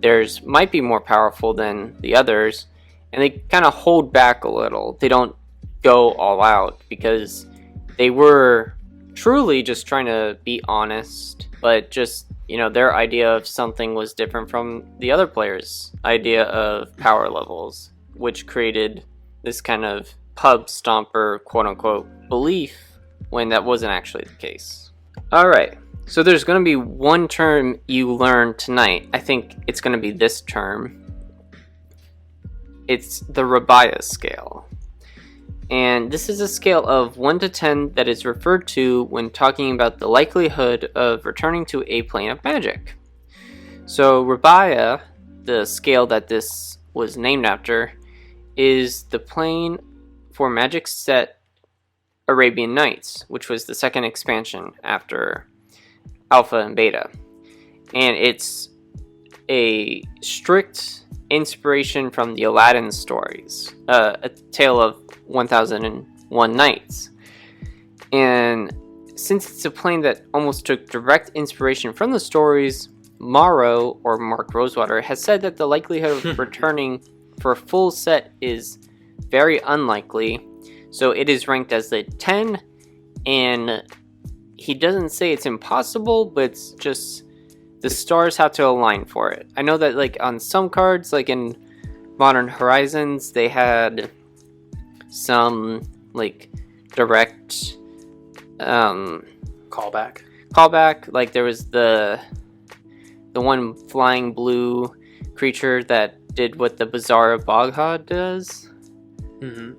theirs might be more powerful than the others, and they kind of hold back a little. They don't go all out because they were truly just trying to be honest, but just, you know, their idea of something was different from the other player's idea of power levels, which created this kind of pub stomper quote-unquote belief when that wasn't actually the case. Alright, so there's going to be one term you learn tonight. I think it's going to be this term. It's the Rabaya scale. And this is a scale of 1 to 10 that is referred to when talking about the likelihood of returning to a plane of magic. So Rabaya, the scale that this was named after, is the plane for Magic set Arabian Nights, which was the second expansion after Alpha and Beta. And it's a strict inspiration from the Aladdin stories, A Tale of 1001 Nights. And since it's a plane that almost took direct inspiration from the stories, MaRo, or Mark Rosewater, has said that the likelihood of returning for a full set is very unlikely. So it is ranked as a 10, and he doesn't say it's impossible, but it's just the stars have to align for it. I know that like on some cards, like in Modern Horizons, they had some like direct Callback. Like there was the one flying blue creature that did what the Bazaar of Boghad does. Mm-hmm.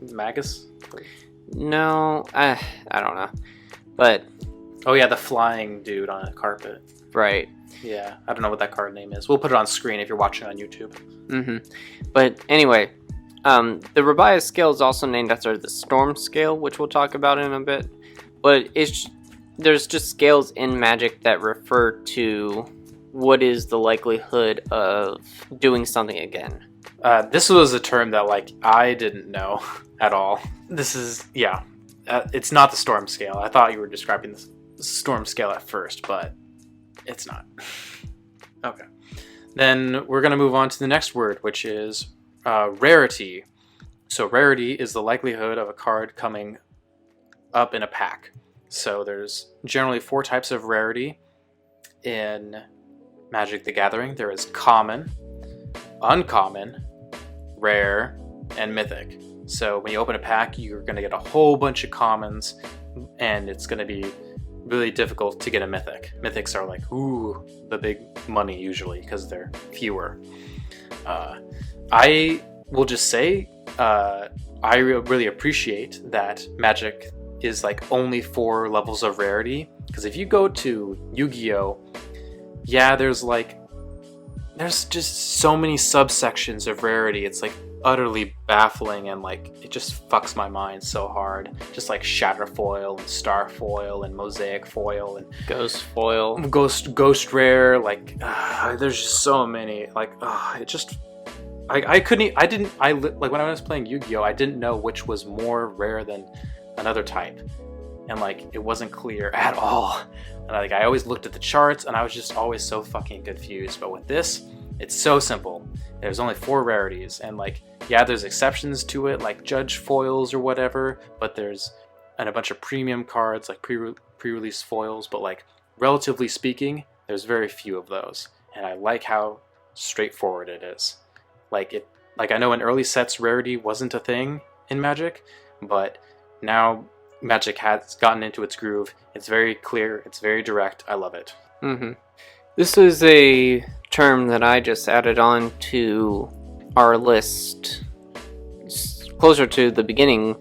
Is it Magus? No, I don't know, but oh yeah, the flying dude on a carpet. Right. Yeah, I don't know what that card name is. We'll put it on screen if you're watching on YouTube. Mm-hmm. But anyway, the Rabaya scale is also named after the Storm scale, which we'll talk about in a bit. But there's just scales in Magic that refer to what is the likelihood of doing something again. This was a term that like I didn't know at all. This is, yeah, it's not the Storm scale. I thought you were describing the Storm scale at first, but it's not. Okay. Then we're going to move on to the next word, which is rarity. So rarity is the likelihood of a card coming up in a pack. So there's generally 4 types of rarity in Magic the Gathering. There is common, uncommon, rare, and mythic. So when you open a pack, you're going to get a whole bunch of commons, and it's going to be really difficult to get a mythic. Mythics are like, ooh, the big money usually, because they're fewer. I will just say, I really appreciate that Magic is like only 4 levels of rarity. Because if you go to Yu-Gi-Oh, yeah, there's just so many subsections of rarity. It's like utterly baffling, and like it just fucks my mind so hard. Just like Shatter Foil and Star Foil and Mosaic Foil and Ghost Foil, Ghost Rare. Like there's just so many. Like it just. Like when I was playing Yu-Gi-Oh, I didn't know which was more rare than another type, and like it wasn't clear at all. And I always looked at the charts, and I was just always so fucking confused. But with this, it's so simple. There's only 4 rarities, and like yeah, there's exceptions to it, like Judge Foils or whatever. But there's a bunch of premium cards, like pre-release foils. But like relatively speaking, there's very few of those, and I like how straightforward it is. Like I know in early sets rarity wasn't a thing in Magic, but now Magic has gotten into its groove. It's very clear, it's very direct. I love it. Mm-hmm. This is a term that I just added on to our list closer to the beginning,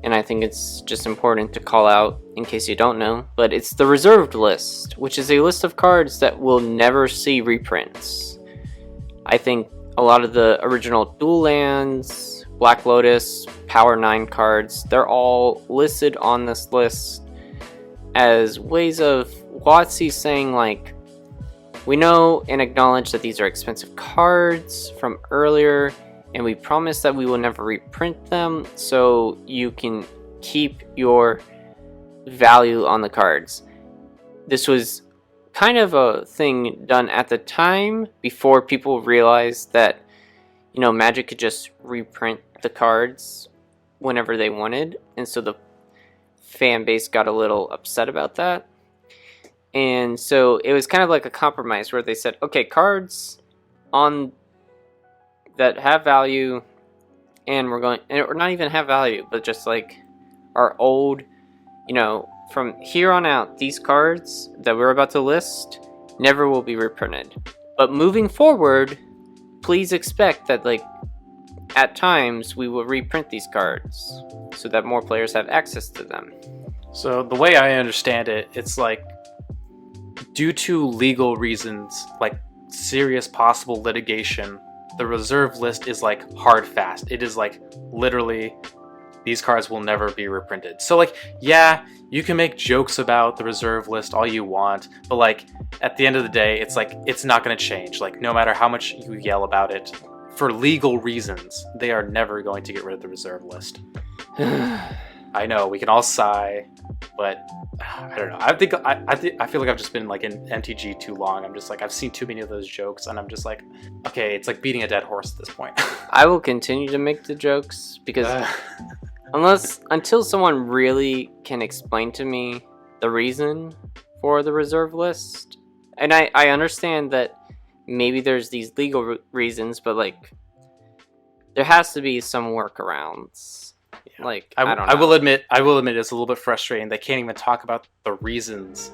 and I think it's just important to call out in case you don't know, but it's the reserved list, which is a list of cards that will never see reprints. I think a lot of the original Dual Lands, Black Lotus, Power 9 cards, they're all listed on this list as ways of WotC saying, like, we know and acknowledge that these are expensive cards from earlier, and we promise that we will never reprint them, so you can keep your value on the cards. This was kind of a thing done at the time before people realized that, you know, Magic could just reprint the cards whenever they wanted, and so the fan base got a little upset about that. And so it was kind of like a compromise where they said, okay, cards on that have value, and or not even have value, but just like are old, you know, from here on out, these cards that we're about to list never will be reprinted. But moving forward, please expect that, like, at times we will reprint these cards so that more players have access to them. So the way I understand it, it's like due to legal reasons, like serious possible litigation, the reserve list is like hard fast. It is like literally these cards will never be reprinted. So like, yeah, you can make jokes about the reserve list all you want, but like at the end of the day, it's like it's not going to change. Like no matter how much you yell about it, for legal reasons, they are never going to get rid of the reserve list. I know we can all sigh, but I don't know. I feel like I've just been like in MTG too long. I'm just like I've seen too many of those jokes, and I'm just like, okay, it's like beating a dead horse at this point. I will continue to make the jokes because until someone really can explain to me the reason for the reserve list, and I understand that maybe there's these legal reasons, but like there has to be some workarounds. Yeah. Like I don't know. I will admit it's a little bit frustrating. They can't even talk about the reasons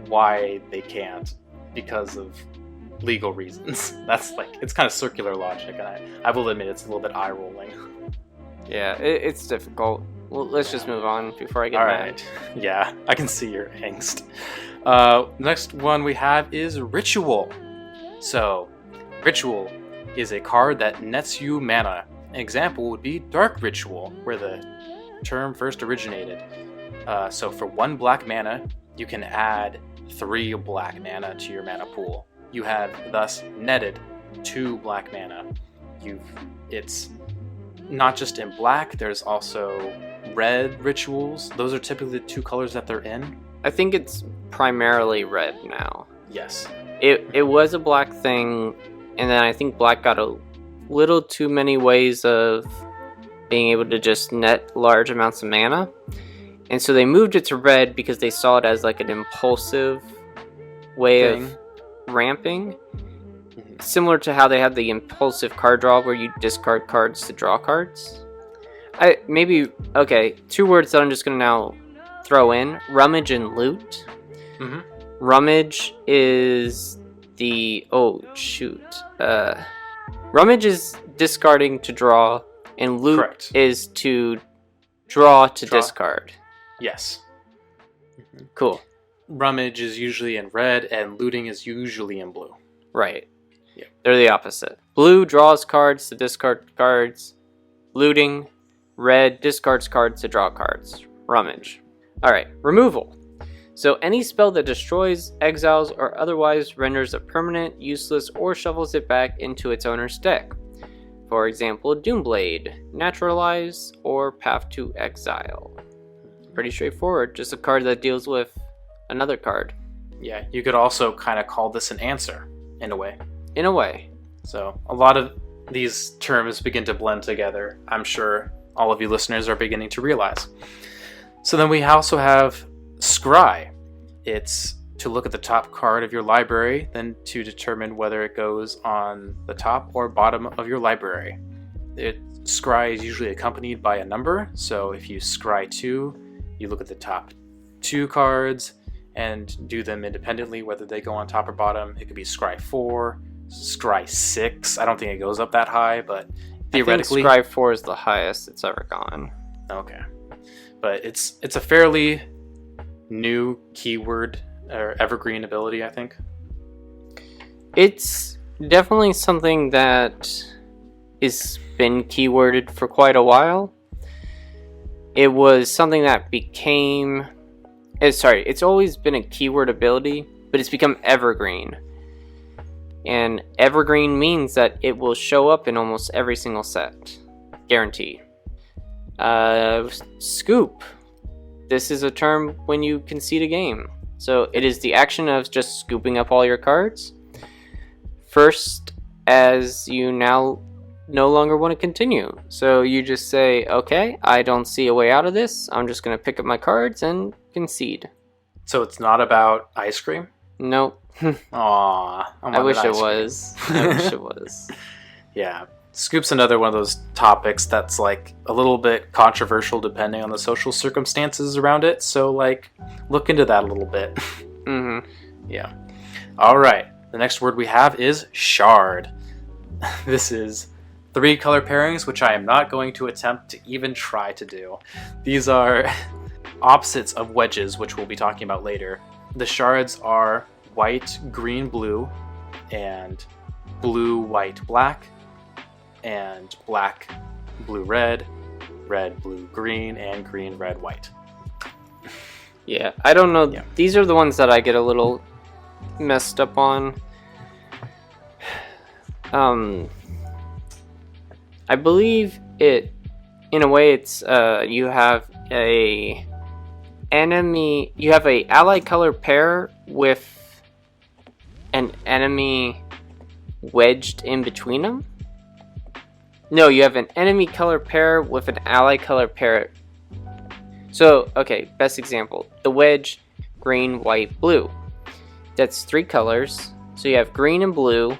why they can't because of legal reasons. That's like it's kind of circular logic, and I will admit it's a little bit eye rolling. Yeah, it's difficult. Well, let's just move on before I get mad. Alright. Yeah, I can see your angst. Next one we have is Ritual. So, Ritual is a card that nets you mana. An example would be Dark Ritual, where the term first originated. So for 1 black mana, you can add 3 black mana to your mana pool. You have thus netted 2 black mana. It's not just in black, there's also red rituals. Those are typically the 2 colors that they're in. I think it's primarily red now. Yes. It was a black thing, and then I think black got a little too many ways of being able to just net large amounts of mana. And so they moved it to red because they saw it as like an impulsive way of ramping. Similar to how they have the impulsive card draw where you discard cards to draw cards. Okay, 2 words that I'm just going to now throw in. Rummage and Loot. Mm-hmm. Rummage is Rummage is discarding to draw, and loot Correct. is to draw to discard. Yes. Cool. Rummage is usually in red, and looting is usually in blue. Right. Yeah. They're the opposite. Blue draws cards to discard cards. Looting. Red discards cards to draw cards. Rummage. Alright, removal. So any spell that destroys, exiles, or otherwise renders it permanent, useless, or shuffles it back into its owner's deck. For example, Doomblade, Naturalize, or Path to Exile. Pretty straightforward, just a card that deals with another card. Yeah, you could also kind of call this an answer, in a way. In a way. So a lot of these terms begin to blend together. I'm sure all of you listeners are beginning to realize. So then we also have Scry. It's to look at the top card of your library, then to determine whether it goes on the top or bottom of your library. Scry is usually accompanied by a number, so if you scry 2, you look at the top 2 cards and do them independently, whether they go on top or bottom. It could be scry 4, scry 6. I don't think it goes up that high, but theoretically, I think scry 4 is the highest it's ever gone. Okay, but it's a fairly new keyword or evergreen ability, I think. It's definitely something that has been keyworded for quite a while. It was something that became... it's always been a keyword ability, but it's become evergreen. And evergreen means that it will show up in almost every single set. Guaranteed. Scoop. This is a term when you concede a game. So it is the action of just scooping up all your cards. First, as you now no longer want to continue. So you just say, okay, I don't see a way out of this. I'm just going to pick up my cards and concede. So it's not about ice cream? Nope. Aww. I wish it was. I wish it was. Yeah. Scoop's another one of those topics that's like a little bit controversial depending on the social circumstances around it. So like, look into that a little bit. Mm-hmm. Yeah. All right. The next word we have is shard. This is 3 color pairings, which I am not going to attempt to even try to do. These are opposites of wedges, which we'll be talking about later. The shards are white, green, blue, and blue, white, black, and black, blue, red, red, blue, green, and green, red, white. Yeah, I don't know. Yeah. These are the ones that I get a little messed up on. I believe it, in a way, it's you have a ally color pair with an enemy wedged in between them. No, you have an enemy color pair with an ally color pair. So, okay, best example. The wedge, green, white, blue. That's 3 colors. So you have green and blue,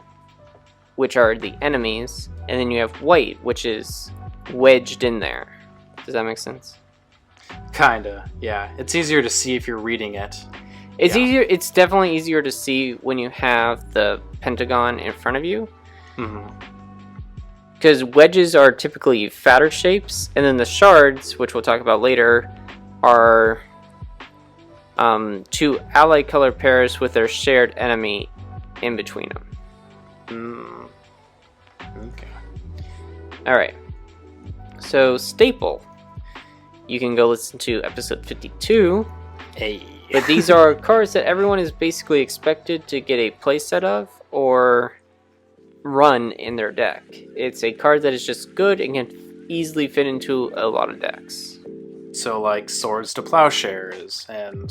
which are the enemies, and then you have white, which is wedged in there. Does that make sense? Kinda, yeah. It's easier to see if you're reading it. It's easier. It's definitely easier to see when you have the pentagon in front of you. Mm-hmm. Because wedges are typically fatter shapes, and then the shards, which we'll talk about later, are 2 ally color pairs with their shared enemy in between them. Okay. Alright. So, staple. You can go listen to episode 52. Hey. But these are cards that everyone is basically expected to get a playset of or run in their deck. It's a card that is just good and can easily fit into a lot of decks. So like Swords to Plowshares and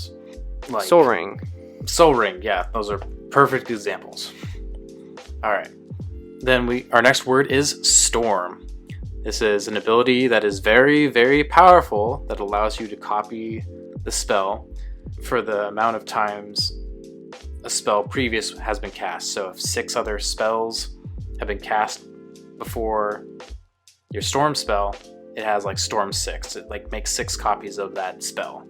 like Soul Ring. Soul Ring, yeah, those are perfect examples. Alright. Then our next word is Storm. This is an ability that is very, very powerful that allows you to copy the spell for the amount of times a spell previous has been cast. So if 6 other spells have been cast before your Storm spell, it has like Storm 6. It like makes 6 copies of that spell.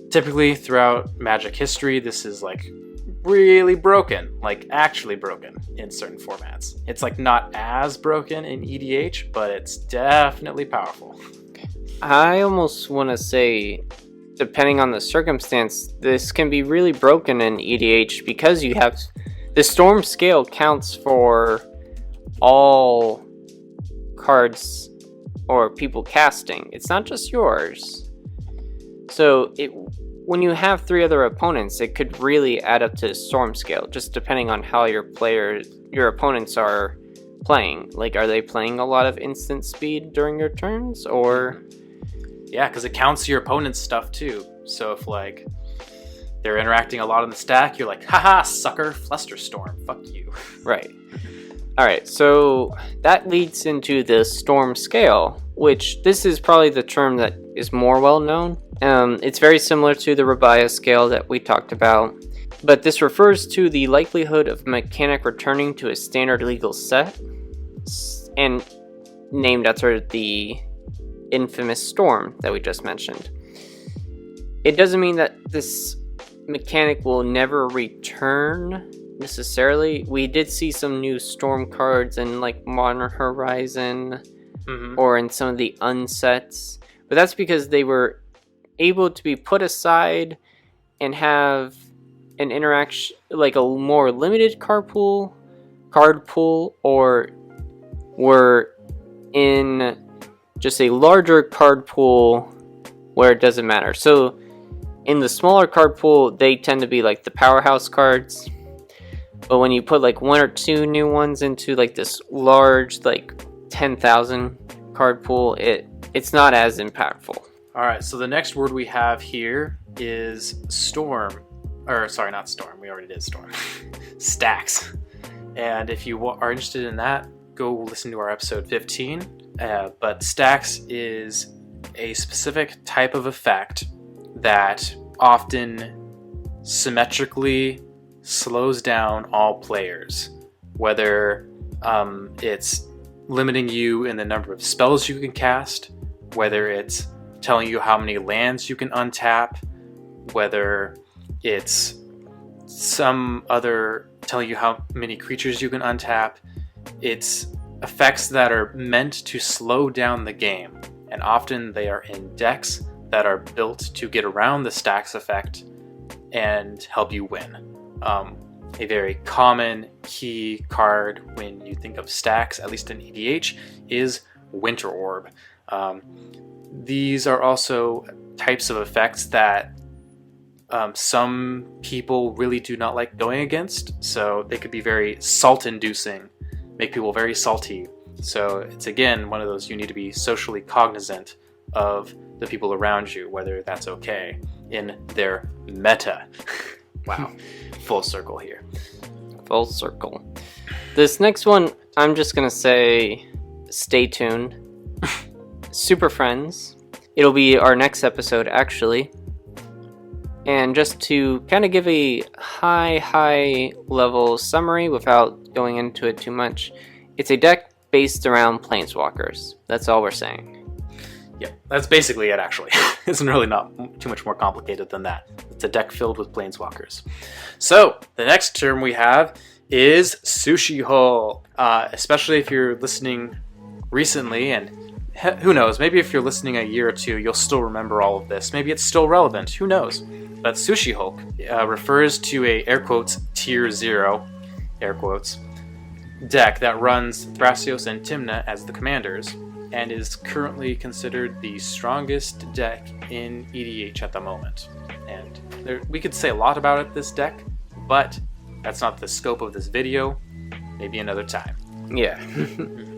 Typically throughout Magic history, this is like really broken, like actually broken in certain formats. It's like not as broken in EDH, but it's definitely powerful. I almost want to say, depending on the circumstance, this can be really broken in EDH because you have the storm scale counts for all cards or people casting. It's not just yours. So when you have 3 other opponents, it could really add up to storm scale, just depending on how your opponents are playing. Like, are they playing a lot of instant speed during your turns, or? Yeah, because it counts your opponent's stuff too. So if like they're interacting a lot on the stack, you're like, haha, sucker, Flusterstorm, fuck you. Right. Alright, so that leads into the storm scale, which this is probably the term that is more well known. It's very similar to the Rabaya scale that we talked about, but this refers to the likelihood of a mechanic returning to a standard legal set, and named after the infamous storm that we just mentioned. It doesn't mean that this mechanic will never return necessarily. We did see some new storm cards in like Modern Horizon or in some of the unsets, but that's because they were able to be put aside and have an interaction, like a more limited card pool, or were in just a larger card pool where it doesn't matter. So in the smaller card pool, they tend to be like the powerhouse cards, but when you put like 1 or 2 new ones into like this large like 10,000 card pool, it's not as impactful. All right, so the next word we have here is storm. Or sorry, not storm. We already did storm. Stacks. And if you are interested in that, go listen to our episode 15. But stacks is a specific type of effect that often symmetrically slows down all players. Whether it's limiting you in the number of spells you can cast, whether it's telling you how many lands you can untap, whether it's some other telling you how many creatures you can untap. It's effects that are meant to slow down the game, and often they are in decks that are built to get around the stacks effect and help you win. A very common key card when you think of stacks, at least in EDH, is Winter Orb. These are also types of effects that some people really do not like going against, so they could be very salt-inducing, make people very salty. So it's again one of those you need to be socially cognizant of the people around you, whether that's okay in their meta. Wow, full circle here. Full circle. This next one, I'm just gonna say, stay tuned. Super Friends. It'll be our next episode, actually. And just to kind of give a high level summary without going into it too much, it's a deck based around Planeswalkers. That's all we're saying. Yeah, that's basically it, actually. It's really not too much more complicated than that. It's a deck filled with Planeswalkers. So, the next term we have is Sushi Hole. Especially if you're listening recently, and who knows, maybe if you're listening a year or two, you'll still remember all of this. Maybe it's still relevant, who knows. But Sushi Hulk refers to a, air quotes, tier 0, air quotes, deck that runs Thrasios and Tymna as the commanders, and is currently considered the strongest deck in EDH at the moment. And we could say a lot about this deck, but that's not the scope of this video. Maybe another time. Yeah.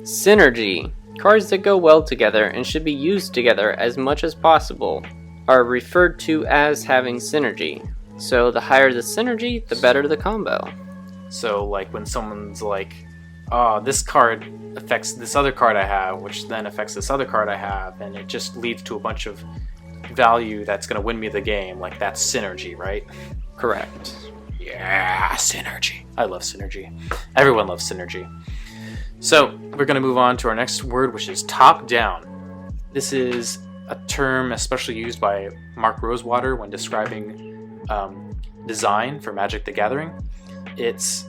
Synergy. Cards that go well together and should be used together as much as possible are referred to as having synergy. So the higher the synergy, the better the combo. So like when someone's like, oh, this card affects this other card I have, which then affects this other card I have, and it just leads to a bunch of value that's going to win me the game. Like, that's synergy, right? Correct. Yeah, synergy. I love synergy. Everyone loves synergy. So we're going to move on to our next word, which is top-down. This is a term especially used by Mark Rosewater when describing design for Magic the Gathering. It's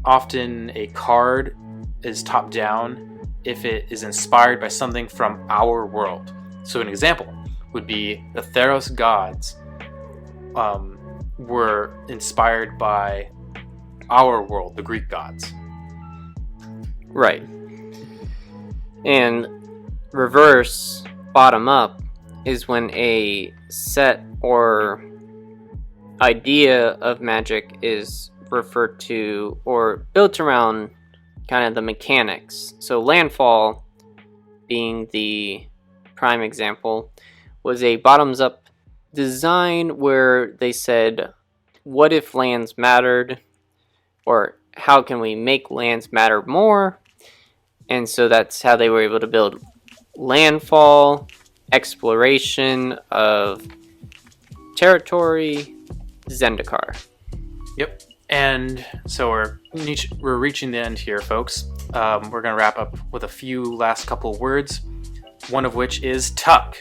often a card is top down if it is inspired by something from our world. So an example would be the Theros gods were inspired by our world, the Greek gods. Right. And reverse, bottom up, is when a set or idea of Magic is referred to or built around kind of the mechanics. So Landfall, being the prime example, was a bottoms up design where they said, what if lands mattered? Or how can we make lands matter more? And so that's how they were able to build Landfall, exploration of territory, Zendikar. Yep. And so we're reaching the end here, folks. We're going to wrap up with a few last couple words, one of which is tuck.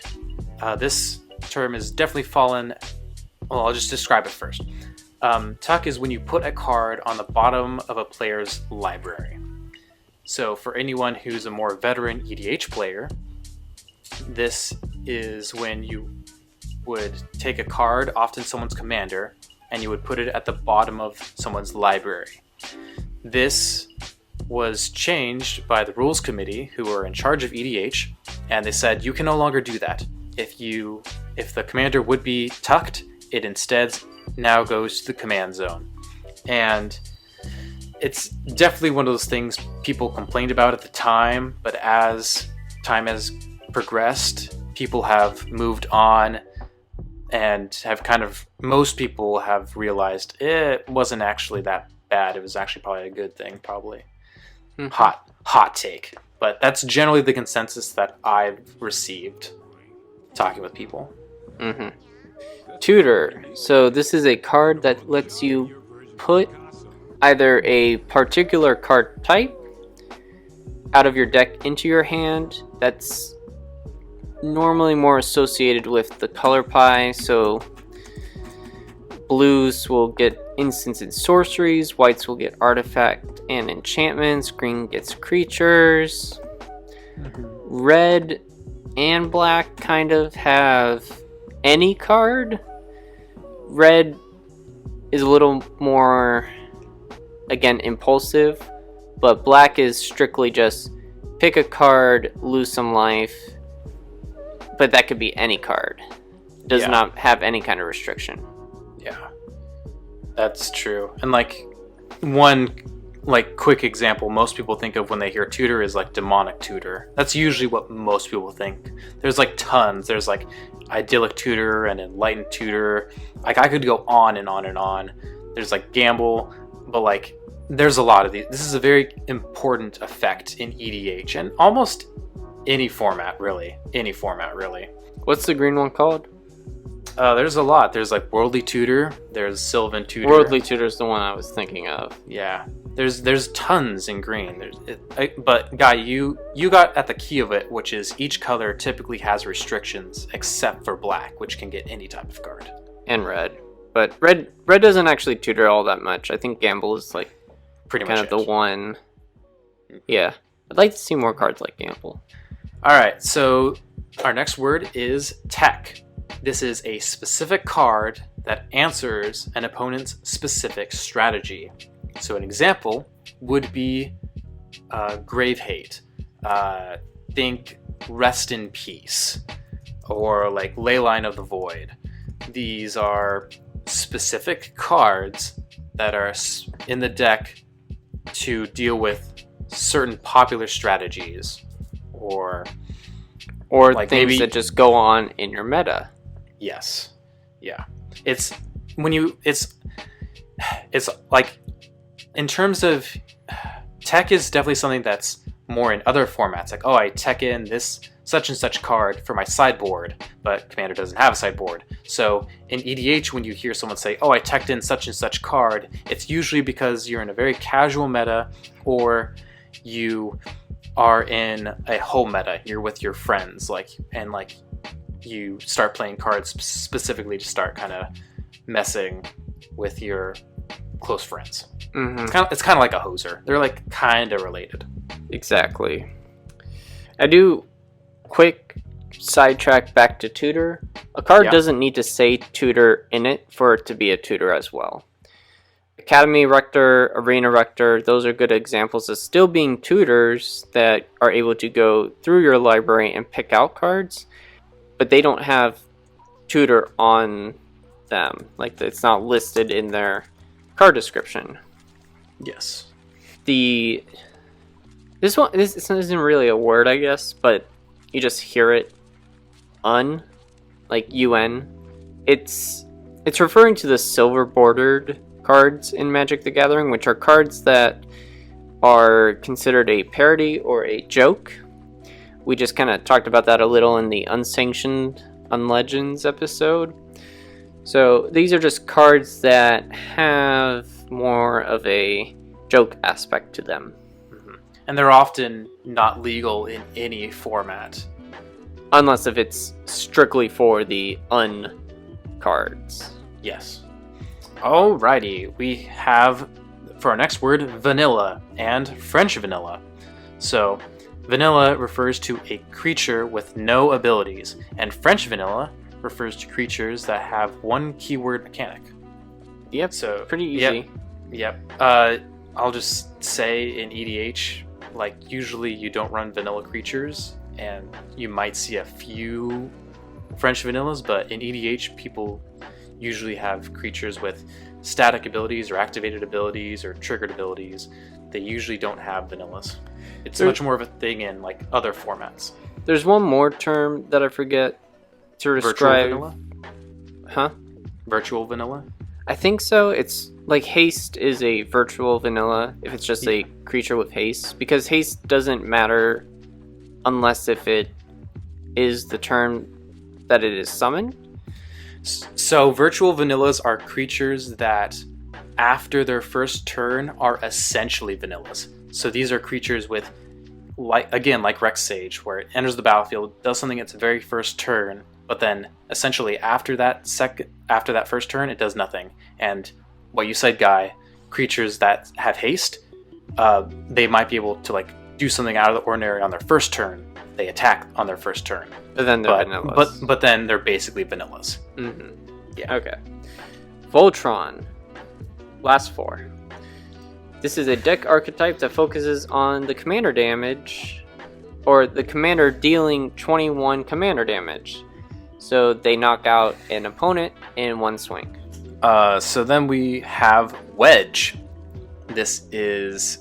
This term has definitely fallen... Well, I'll just describe it first. Tuck is when you put a card on the bottom of a player's library. So for anyone who's a more veteran EDH player, this is when you would take a card, often someone's commander, and you would put it at the bottom of someone's library. This was changed by the rules committee, who were in charge of EDH, and they said you can no longer do that. If the commander would be tucked, it instead now goes to the command zone. And it's definitely one of those things people complained about at the time, but as time has progressed, people have moved on and have most people have realized it wasn't actually that bad. It was actually probably a good thing, probably. Mm-hmm. Hot take. But that's generally the consensus that I've received talking with people. Mm-hmm. Tutor. So this is a card that lets you put either a particular card type out of your deck into your hand. That's normally more associated with the color pie. So blues will get instants and sorceries, whites will get artifact and enchantments, green gets creatures. Mm-hmm. Red and black kind of have any card. Red is a little more, again, impulsive, but black is strictly just pick a card, lose some life, but that could be any card. Does not have any kind of restriction. Yeah, that's true. And one quick example most people think of when they hear tutor is demonic tutor. That's usually what most people think. There's tons. There's idyllic tutor and enlightened tutor. I could go on and on and on. There's gamble, but there's a lot of these. This is a very important effect in EDH and almost any format really. What's the green one called? There's a lot. There's Worldly Tutor. There's Sylvan Tutor. Worldly Tutor is the one I was thinking of. Yeah. There's tons in green. But Guy, you got at the key of it, which is each color typically has restrictions except for black, which can get any type of card. And red. But red doesn't actually tutor all that much. I think Gamble is pretty kind much of the one. Yeah. I'd like to see more cards like Gamble. Alright, so our next word is tech. This is a specific card that answers an opponent's specific strategy. So an example would be Grave Hate. Think Rest in Peace. Or Leyline of the Void. These are specific cards that are in the deck to deal with certain popular strategies. Or things that just go on in your meta. Yes. Yeah. It's in terms of tech is definitely something that's more in other formats. I tech in this such and such card for my sideboard, but Commander doesn't have a sideboard. So in EDH, when you hear someone say, I teched in such and such card, it's usually because you're in a very casual meta or you are in a whole meta. You're with your friends, you start playing cards specifically to start kind of messing with your close friends. Mm-hmm. It's kind of like a hoser. They're like kind of related. Exactly. I do quick sidetrack back to tutor. A card doesn't need to say tutor in it for it to be a tutor as well. Academy Rector, Arena Rector, those are good examples of still being tutors that are able to go through your library and pick out cards, but they don't have tutor on them. Like, it's not listed in their card description. Yes. This isn't really a word, I guess, but you just hear it. Like UN. It's referring to the silver bordered cards in Magic the Gathering, which are cards that are considered a parody or a joke. We just kind of talked about that a little in the Unsanctioned Unlegends episode. So these are just cards that have more of a joke aspect to them. Mm-hmm. And they're often not legal in any format. Unless if it's strictly for the cards. Yes. Alrighty, we have, for our next word, vanilla and French vanilla. So, vanilla refers to a creature with no abilities, and French vanilla refers to creatures that have one keyword mechanic. Yep, so pretty easy. Yep. I'll just say in EDH, like, usually you don't run vanilla creatures, and you might see a few French vanillas, but in EDH, people usually have creatures with static abilities or activated abilities or triggered abilities. They usually don't have vanillas. It's much more of a thing in like other formats. There's one more term that I forget to describe. Virtual vanilla? Huh? Virtual vanilla? I think so. It's like haste is a virtual vanilla if it's just a creature with haste, because haste doesn't matter unless if it is the turn that it is summoned. So virtual vanillas are creatures that after their first turn are essentially vanillas. So these are creatures with, like Rex Sage, where it enters the battlefield, does something its very first turn, but then essentially after that first turn it does nothing. And what you said, Guy, creatures that have haste, they might be able to like do something out of the ordinary on their first turn. They attack on their first turn. But then they're vanillas. But then they're basically vanillas. Mm-hmm. Yeah. Okay. Voltron. Last 4. This is a deck archetype that focuses on the commander damage, or the commander dealing 21 commander damage. So they knock out an opponent in one swing. So then we have Wedge. This is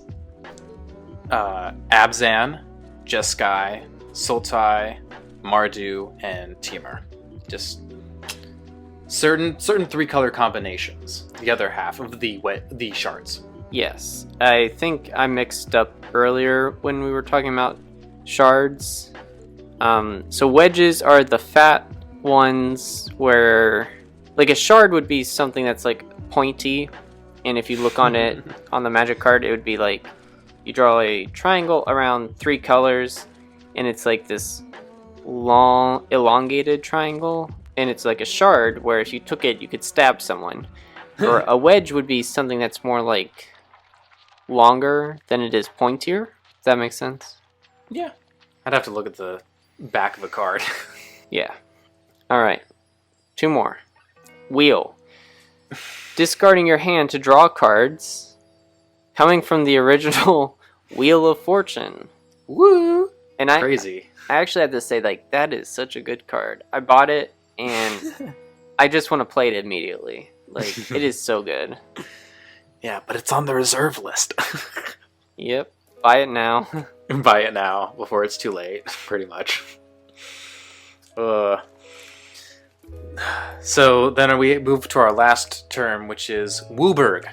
Abzan, Jeskai, Sultai, Mardu, and Temur. Just certain 3-color combinations. The other half of the shards. Yes, I think I mixed up earlier when we were talking about shards. So wedges are the fat ones where, like, a shard would be something that's like pointy, and if you look on it on the magic card, it would be like you draw a triangle around 3 colors, and it's like this long elongated triangle, and it's like a shard where if you took it you could stab someone. Or a wedge would be something that's more like longer than it is pointier. Does that make sense? Yeah. I'd have to look at the back of a card. Yeah. Alright. 2 more. Wheel. Discarding your hand to draw cards. Coming from the original Wheel of Fortune. Woo! And Crazy. I actually have to say, like, that is such a good card. I bought it, and I just want to play it immediately. Like, it is so good. Yeah, but it's on the reserve list. Yep. Buy it now. Buy it now, before it's too late, pretty much. So then we move to our last term, which is Wooburg.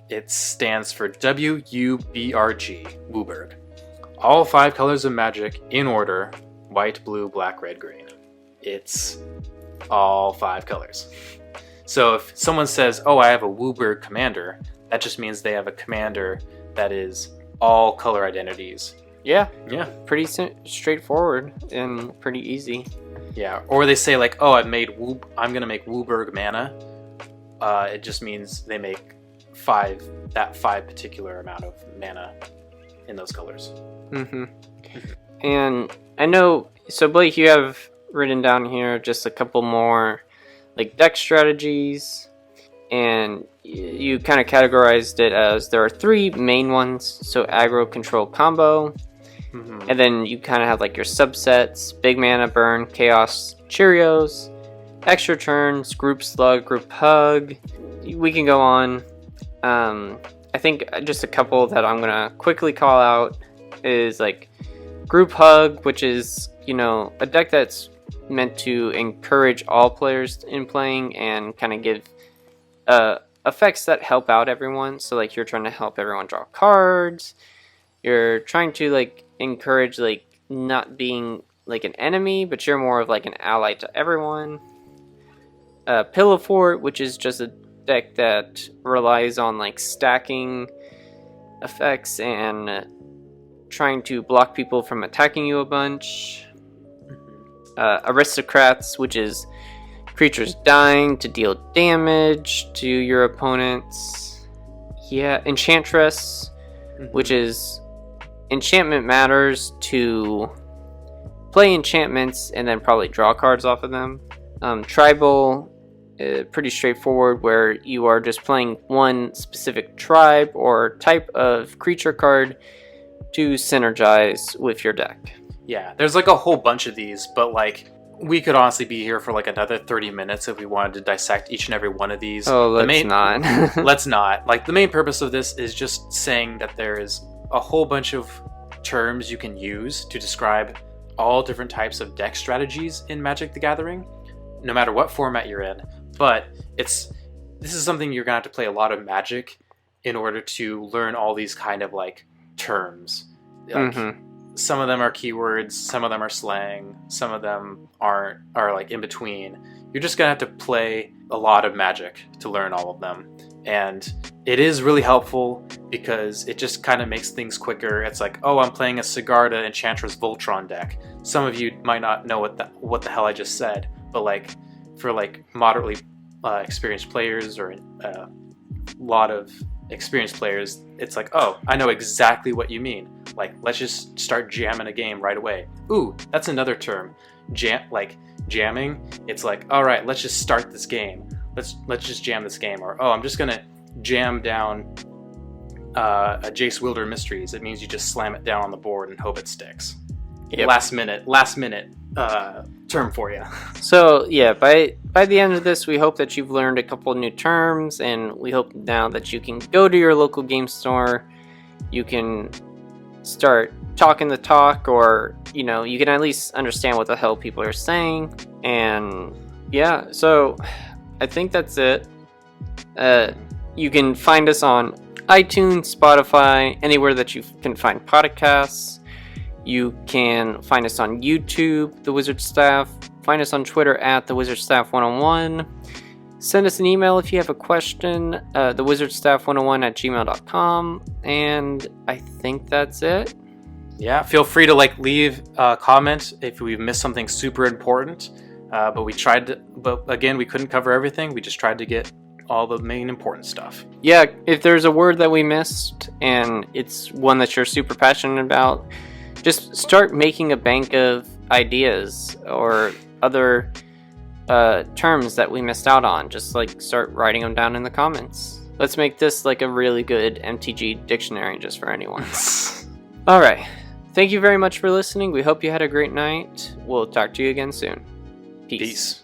It stands for W-U-B-R-G, Wooburg. All 5 colors of magic in order: white, blue, black, red, green. It's all 5 colors. So if someone says, oh, I have a Wooburg commander, that just means they have a commander that is all color identities. Yeah. Yeah. Pretty straightforward and pretty easy. Yeah. Or they say like, oh, I'm going to make Wooburg mana. It just means they make 5 particular amount of mana in those colors. Mm-hmm. And I know, so Blake, you have written down here just a couple more like deck strategies, and you kind of categorized it as there are 3 main ones. So aggro, control, combo. And then you kind of have like your subsets: big mana, burn, chaos, Cheerios, extra turns, group slug, group hug. We can go on. I think just a couple that I'm gonna quickly call out is like group hug, which is, you know, a deck that's meant to encourage all players in playing and kind of give effects that help out everyone. So like you're trying to help everyone draw cards. You're trying to like encourage like not being like an enemy, but you're more of like an ally to everyone. Pillow Fort, which is just a deck that relies on like stacking effects and trying to block people from attacking you a bunch. Aristocrats, which is creatures dying to deal damage to your opponents. Yeah, Enchantress, which is enchantment matters to play enchantments and then probably draw cards off of them. Tribal, pretty straightforward, where you are just playing one specific tribe or type of creature card to synergize with your deck. Yeah, there's like a whole bunch of these, but like we could honestly be here for like another 30 minutes if we wanted to dissect each and every one of these. Oh, let's not. Let's not. Like the main purpose of this is just saying that there is a whole bunch of terms you can use to describe all different types of deck strategies in Magic the Gathering, no matter what format you're in. But this is something you're gonna have to play a lot of Magic in order to learn all these kind of like terms. Like, some of them are keywords, some of them are slang, some of them are like in between. You're just gonna have to play a lot of Magic to learn all of them. And it is really helpful because it just kind of makes things quicker. It's like, oh, I'm playing a Sigarda Enchantress Voltron deck. Some of you might not know what the hell I just said, but like for like moderately experienced players or a lot of experienced players, it's like, oh, I know exactly what you mean. Like, let's just start jamming a game right away. Ooh, that's another term. Jamming. It's like, all right, let's just start this game. Let's just jam this game. Or, oh, I'm just gonna jam down a Jace Wilder Mysteries. It means you just slam it down on the board and hope it sticks. Yep. Last minute term for you. So yeah, by the end of this, we hope that you've learned a couple new terms, and we hope now that you can go to your local game store. You can start talking the talk, or you know, you can at least understand what the hell people are saying. And yeah, so I think that's it. You can find us on iTunes, Spotify, anywhere that you can find podcasts. You can find us on YouTube, The Wizard Staff. Find us on Twitter at The Wizard Staff 101. Send us an email if you have a question, thewizardstaff101@gmail.com. And I think that's it. Yeah, feel free to like leave a comment if we've missed something super important. But again, we couldn't cover everything. We just tried to get all the main important stuff. Yeah, if there's a word that we missed and it's one that you're super passionate about, just start making a bank of ideas or other terms that we missed out on. Just like start writing them down in the comments. Let's make this like a really good MTG dictionary just for anyone. All right. Thank you very much for listening. We hope you had a great night. We'll talk to you again soon. Peace.